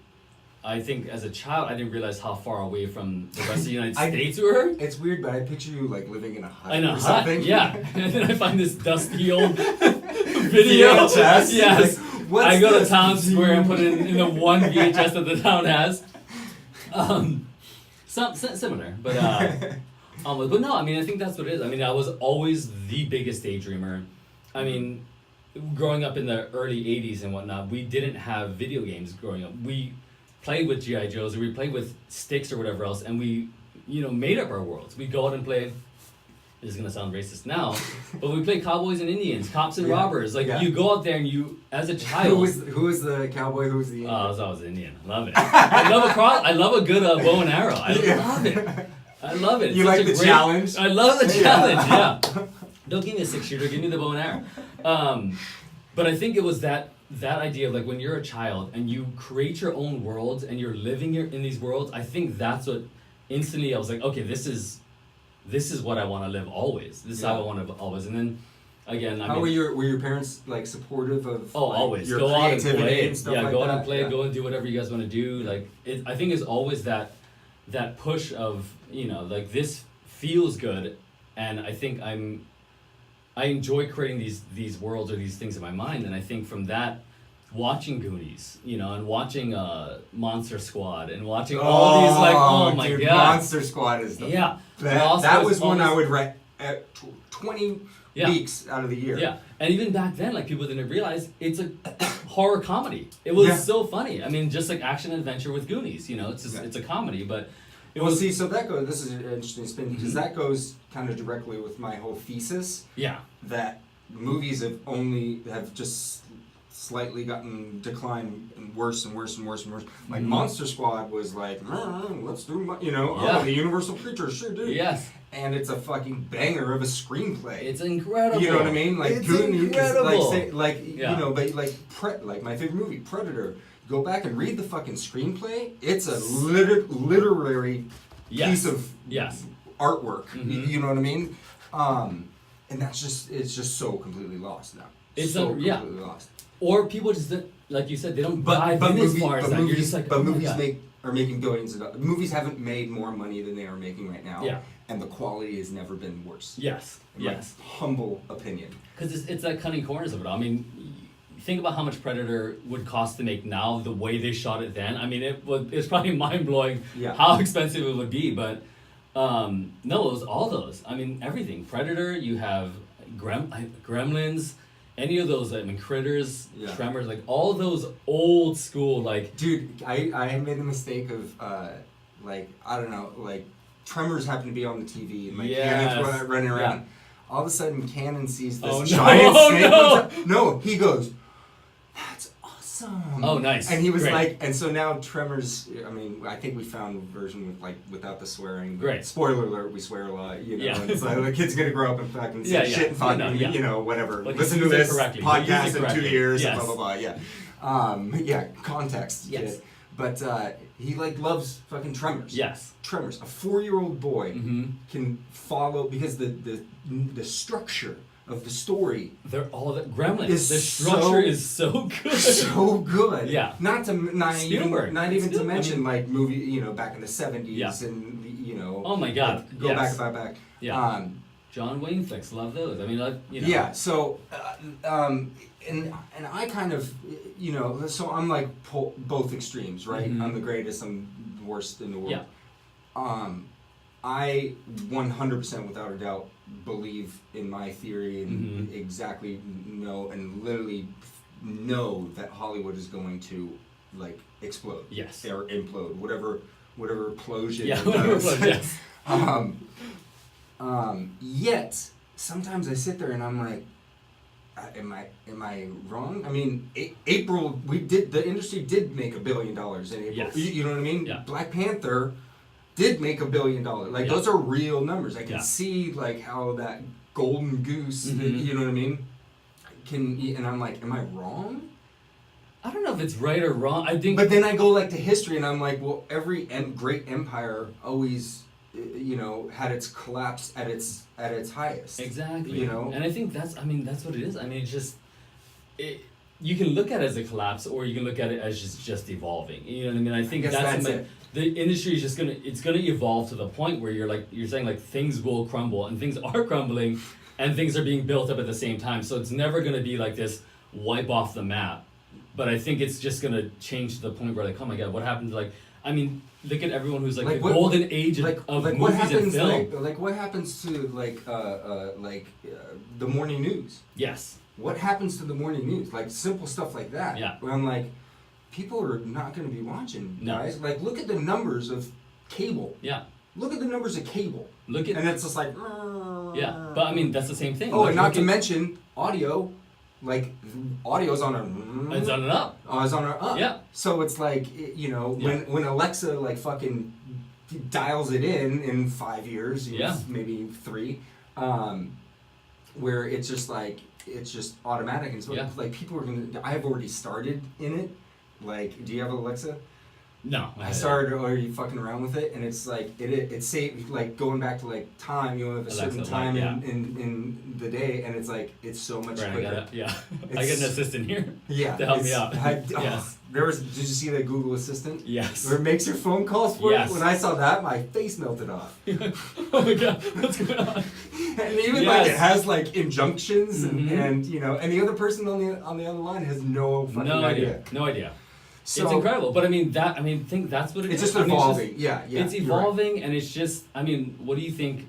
I think as a child I didn't realize how far away from the rest of the United States we were. It's weird, but I picture you like living in a hut In a or hut, something. yeah. And then I find this dusty old video. VHS? Yes. Like, what's I go to this? town square and put it in the one VHS that the town has. Similar, but no, I mean, I think that's what it is. I mean, I was always the biggest daydreamer. I mean, growing up in the early 80s and whatnot, we didn't have video games growing up. We played with G.I. Joes, or we played with sticks or whatever else, and we, you know, made up our worlds. We go out and play, this is going to sound racist now, but we play cowboys and Indians, cops and robbers. Like, you go out there and you, as a child... Who was the cowboy, who was the Indian? Oh, I was always Indian. Love it. I love a good bow and arrow. I love it. I love it. It's you such like a the challenge? I love the challenge, yeah. Don't give me a 6-shooter, give me the bow and arrow. But I think it was that idea of like when you're a child and you create your own worlds and you're living in these worlds, I think that's what instantly I was like, okay, this is what I want to live always. This is how I want to always. And then again, I mean, were your parents like supportive of like, always your go out and creativity play. and stuff Yeah, like go out that? and play, go and do whatever you guys want to do. Like I think it's always that push of, you know, like this feels good, and I think I enjoy creating these worlds or these things in my mind, and I think from that, watching Goonies, you know, and watching Monster Squad, and watching all these like, oh my dude, god, Monster Squad is the that was one I would write at 20 Yeah. weeks out of the year. Yeah, and even back then, like, people didn't realize it's a horror comedy. It was so funny. I mean, just like action adventure with Goonies, you know, it's just, it's a comedy, but it was. See, so that goes. This is an interesting spin because that goes kind of directly with my whole thesis. Yeah. That movies have just slightly gotten decline and worse and worse and worse and worse. Like Monster Squad was like, let's do, the Universal Creature, sure do. Yes. And it's a fucking banger of a screenplay. It's incredible. You know what I mean? Like it's Goonies, incredible. But like my favorite movie, Predator. Go back and read the fucking screenplay. It's a literary piece of artwork. You know what I mean? And it's just so completely lost now. It's so completely lost. Or people just, like you said, they don't dive in as far as that. You're just like, movies are making billions of dollars. Movies haven't made more money than they are making right now. Yeah. And the quality has never been worse. Yes. In my humble opinion. Because it's like cutting corners of it all. I mean, think about how much Predator would cost to make now, the way they shot it then. I mean, it's probably mind-blowing how expensive it would be. But no, it was all those. I mean, everything. Predator, you have Gremlins, any of those, I mean, Critters, Tremors, like all those old school, like... Dude, I made the mistake of, I don't know, like, Tremors happened to be on the TV, and Cannon's running around. Yeah. All of a sudden, Cannon sees this giant snake. No, he goes, that's awesome. Oh, nice. And he was like, and so now Tremors, I mean, I think we found a version with, like, without the swearing. Great. Spoiler alert, we swear a lot, you know. And it's like, the kid's going to grow up and fucking say shit and fucking, whatever. Like, listen to this podcast in 2 years, and blah, blah, blah, context. Yes. But he loves fucking Tremors. Yes. Tremors. A 4-year-old boy can follow because the structure of the story. They're all the Gremlins. The structure is so good. So good. Yeah. Not even to mention, I mean, movie, back in the 70s and Oh my God. Go back. Yeah. John Wayne flicks, love those. I mean, Yeah. So, and I kind of, so I'm like both extremes, right? I'm the greatest, I'm the worst in the world. Yeah. I 100% without a doubt believe in my theory and exactly know and literally know that Hollywood is going to explode. Yes. Or implode, whatever implosion. Yeah. It does. Yes. Yet sometimes I sit there and I'm like, am I wrong? I mean, April the industry did make $1 billion in April. Yes. You know what I mean? Yeah. Black Panther did make $1 billion. Like those are real numbers. I can see like how that golden goose. You know what I mean? And I'm like, am I wrong? I don't know if it's right or wrong. I think. But then I go like to history, and I'm like, well, every great empire always, had its collapse at its highest. Exactly. You know. And I think that's what it is. I mean, you can look at it as a collapse, or you can look at it as just evolving. You know what I mean? I think that's it. The industry is just gonna evolve to the point where you're saying like things will crumble, and things are crumbling, and things are being built up at the same time. So it's never gonna be like this wipe off the map. But I think it's just gonna change to the point where like, oh my god, what happened to look at everyone who's like the golden age of movies and film. What happens to the morning news? Yes. What happens to the morning news? Like simple stuff like that. Yeah. Where I'm like, people are not gonna be watching, guys. Like look at the numbers of cable. Yeah. Look at the numbers of cable. And it's just like. Yeah, but I mean that's the same thing. Oh, and not to mention audio. Like audio's on a. It's on an up. Oh, it's on an up. Yeah. So it's like when Alexa like fucking dials it in 5 years, maybe 3, where it's just automatic, and so like people are gonna. I have already started in it. Like, do you have Alexa? No. I started already fucking around with it, and it's like it saved like going back to like time. You have a certain time in the day, and it's like it's so much quicker. I get an assistant here. Yeah, to help me out. Yes. Did you see that Google Assistant? Yes. Where it makes your phone calls for yes. you? When I saw that, my face melted off. Oh my god, what's going on? And even like it has like injunctions, and and the other person on the other line has no fucking idea. No idea. So, it's incredible, but I think that's what it is. It's just evolving. It's evolving, right. And it's just. I mean, what do you think?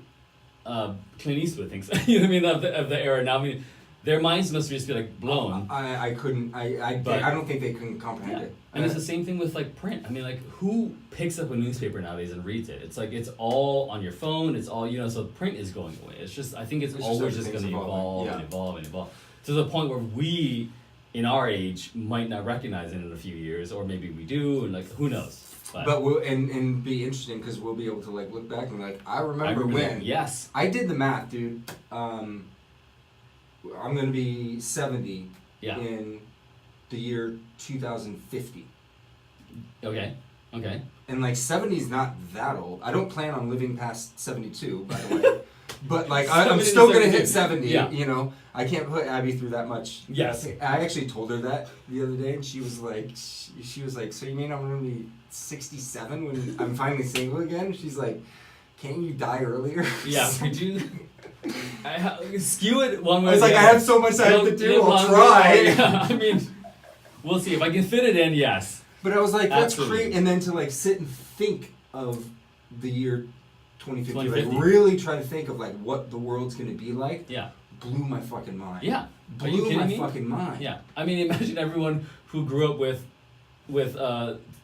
Clint Eastwood thinks. You know what I mean of the era now. I mean, their minds must just be like blown. I couldn't. I don't think they can comprehend it. And it's the same thing with like print. I mean, like who picks up a newspaper nowadays and reads it? It's like it's all on your phone. It's all so print is going away. It's just I think it's always just going to evolve and evolve and evolve to the point where we. In our age, might not recognize it in a few years, or maybe we do, and like who knows. But we'll and be interesting because we'll be able to like look back and like I remember when. Yes. I did the math, dude. I'm gonna be 70 in the year 2050. Okay. And like 70 is not that old. I don't plan on living past 72, by the way. But like I'm still gonna hit 70. Yeah. I can't put Abby through that much. Yes. I actually told her that the other day, and she was like, so you mean I'm gonna be 67 when I'm finally single again? She's like, can't you die earlier? Yeah. Could you? Skew it one way. I was like, I have so much I have to do. I'll try. Yeah. I mean, we'll see if I can fit it in. Yes. But I was like, that's great, and then to like sit and think of the year 2050, like really try to think of like what the world's gonna be like. Yeah. Blew my fucking mind. Yeah. Blew my fucking mind. Yeah. I mean, imagine everyone who grew up with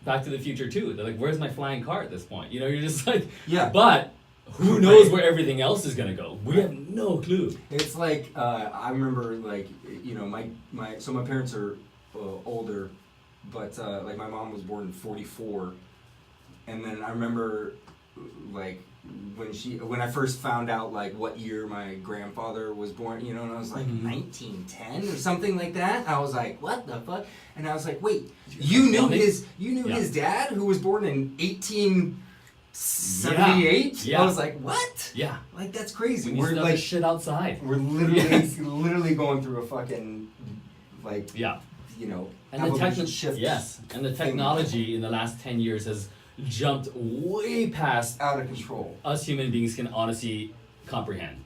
Back to the Future too. They're like, where's my flying car at this point? You're just like, yeah. But who knows where everything else is gonna go? We have no clue. It's like I remember like my parents are older, but like my mom was born in 1944, and then I remember like. When I first found out like what year my grandfather was born, and I was like 1910 or something like that. I was like, what the fuck? And I was like, wait, you knew his dad who was born in 1878? Yeah. I was like, what? Yeah. Like that's crazy. We're like shit outside. We're literally going through a fucking like and the shift. Yes, and the technology in the last 10 years has jumped way past out of control. Us human beings can honestly comprehend.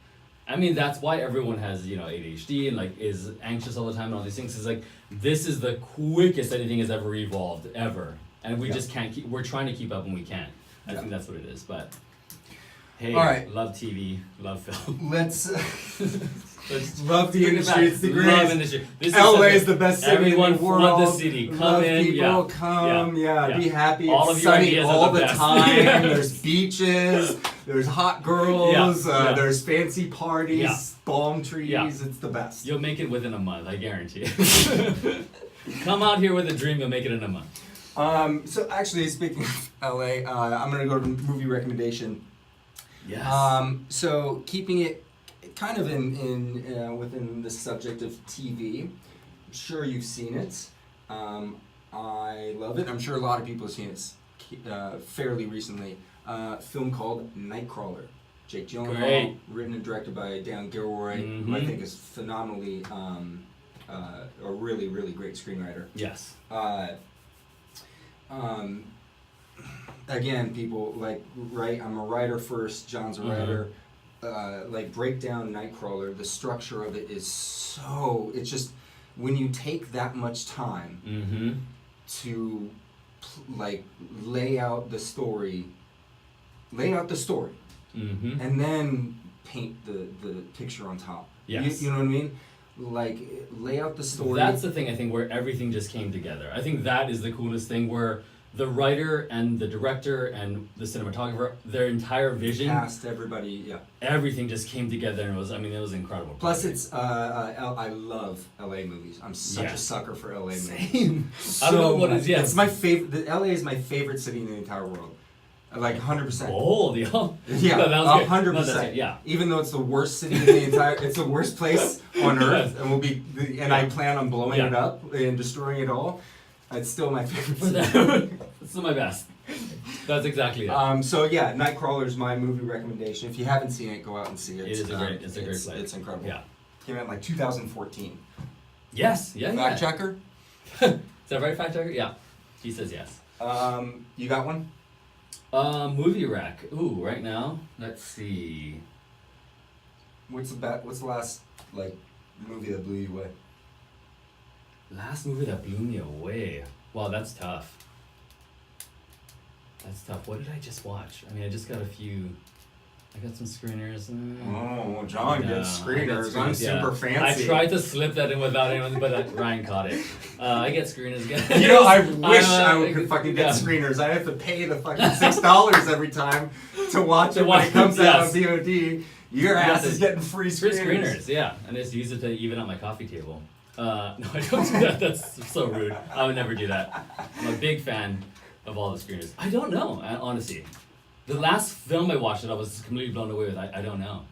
I mean, that's why everyone has ADHD and like is anxious all the time and all these things. Is like this is the quickest anything has ever evolved ever, and we just can't keep. We're trying to keep up and we can't. I think that's what it is. But hey, all right. Love TV, love film. Let's Love the industry. It's the Love greatest. industry. This LA is is the best city everyone in the world. flood the city. Come Love in. people. Yeah. Come. Yeah. Be happy. All It's of your sunny ideas are all the the best. time. There's beaches. There's hot girls. Yeah. There's fancy parties. Yeah. Palm trees. Yeah. It's the best. You'll make it within a month, I guarantee it. Come out here with a dream, you'll make it in a month. So actually, speaking of LA, I'm gonna go to movie recommendation. Yes. So keeping it kind of in within the subject of TV, I'm sure you've seen it. I love it. I'm sure a lot of people have seen it fairly recently. Film called Nightcrawler. Jake Gyllenhaal, Great. written and directed by Dan Gilroy, who I think is phenomenally a really, really great screenwriter. Yes. Again, people like, right? I'm a writer first. Jon's a writer. Like, break down Nightcrawler. The structure of it is so. It's just when you take that much time to like lay out the story, and then paint the picture on top. Yes. You know what I mean? Like, lay out the story. That's the thing, I think, where everything just came together. I think that is the coolest thing, where the writer and the director and the cinematographer, their entire vision, cast, everybody, yeah. everything just came together, and it was incredible. Plus, it's I love LA movies. I'm such a sucker for LA movies. Same. I don't know what it is. Yeah, It's my favorite. LA is my favorite city in the entire world. Like 100%. Bold, yo. Yeah, No, that was good. 100%. No, that's it, yeah. Even though it's the worst city in the entire, it's the worst place on earth, and will be. And I plan on blowing it up and destroying it all. It's still my favorite city. It's still my best. That's exactly it. So yeah, Nightcrawler is my movie recommendation. If you haven't seen it, go out and see it. It's a great play. It's incredible. Yeah. Came out in like 2014. Yes. Yeah. Fact checker. Is that right, fact checker? Yeah. He says yes. You got one? Movie rec. Ooh, right now. Let's see. What's the last like movie that blew you away? Last movie that blew me away. Wow, that's tough. That's tough. What did I just watch? I mean, I just got a few. I got some screeners. Oh, Jon gets screeners. I'm yeah. super fancy. I tried to slip that in without anyone, but Ryan caught it. I get screeners again. You know, I wish I could fucking get screeners. I have to pay the fucking $6 every time to watch it when it comes out on VOD. Your ass is getting free screeners. Free screeners, yeah. And I just use it to even out my coffee table. No, I don't do that. That's so rude. I would never do that. I'm a big fan of all the screeners. I don't know, honestly. The last film I watched that I was completely blown away with, I don't know.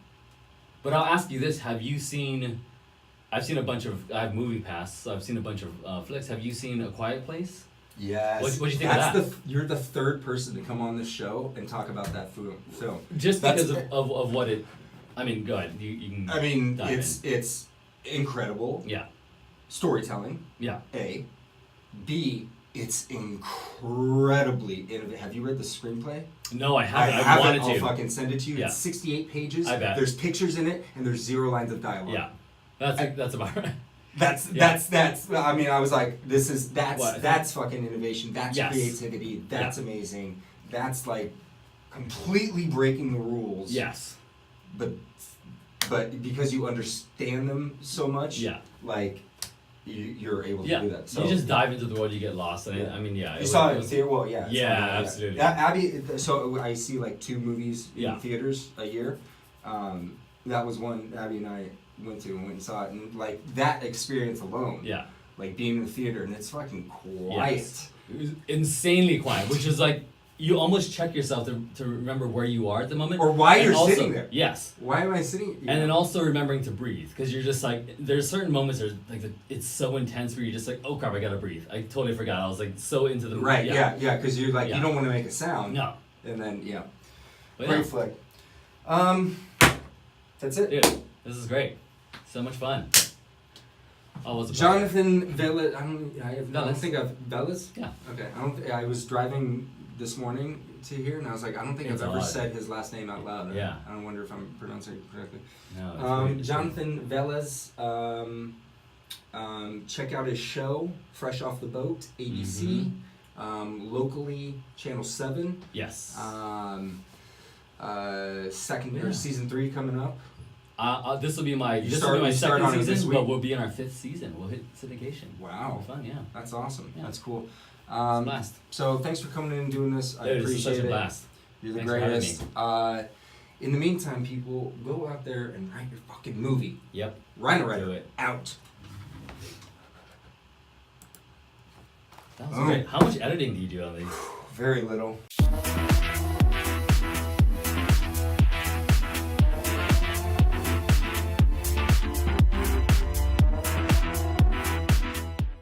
But I'll ask you this, have you seen, I have Movie Pass, so I've seen a bunch of flicks. Have you seen A Quiet Place? Yes. What do you think of that? You're the third person to come on this show and talk about that film. Just because of what it, I mean, go ahead. You can I mean, it's incredible. Yeah. Storytelling. Yeah. A. B. It's incredibly innovative. Have you read the screenplay? No, I haven't. I wanted I'll to. fucking send it to you. Yeah. It's 68 pages. I bet. There's pictures in it, and there's 0 lines of dialogue. Yeah. That's about right. That's. I mean, I was like, that's fucking innovation. That's creativity. That's amazing. That's like completely breaking the rules. Yes. But because you understand them so much, like you're able to do that. So you just dive into the world, you get lost. And I mean, you saw it in theater. Well, yeah. Yeah, absolutely. Abby. So I see like 2 movies in theaters a year. That was one Abby and I went and saw it, and like that experience alone. Yeah. Like being in the theater, and it's fucking quiet. Yes. It was insanely quiet, which is like you almost check yourself to remember where you are at the moment, or why you're sitting there. Yes. Why am I sitting? And then also remembering to breathe, because you're just like, there's certain moments where like it's so intense where you're just like, oh crap, I gotta breathe. I totally forgot. I was like so into the movie. Right. Yeah. Because you're like you don't want to make a sound. No. And then But great flick. That's it. Dude, this is great. So much fun. Jonathan Veles. I don't think I've Veles. Yeah. Okay. I was driving this morning to here, and I was like, I don't think I've ever said his last name out loud. Yeah. I don't wonder if I'm pronouncing it correctly. No. Jonathan Veles. Check out his show, Fresh Off the Boat, ABC. Locally, Channel 7. Yes. Season 3 coming up. This will be my You second start on it this season, week? but we'll be in our 5th season. We'll hit syndication. Wow. Fun, yeah. That's awesome. Yeah. That's cool. It's a blast. So thanks for coming in and doing this. I Dude, this is appreciate such a it. blast. You're the Thanks for having greatest. In the meantime, people, go out there and write your fucking movie. Yep. Ryder Do it. out. That was great. How much editing do you do on these? Very little.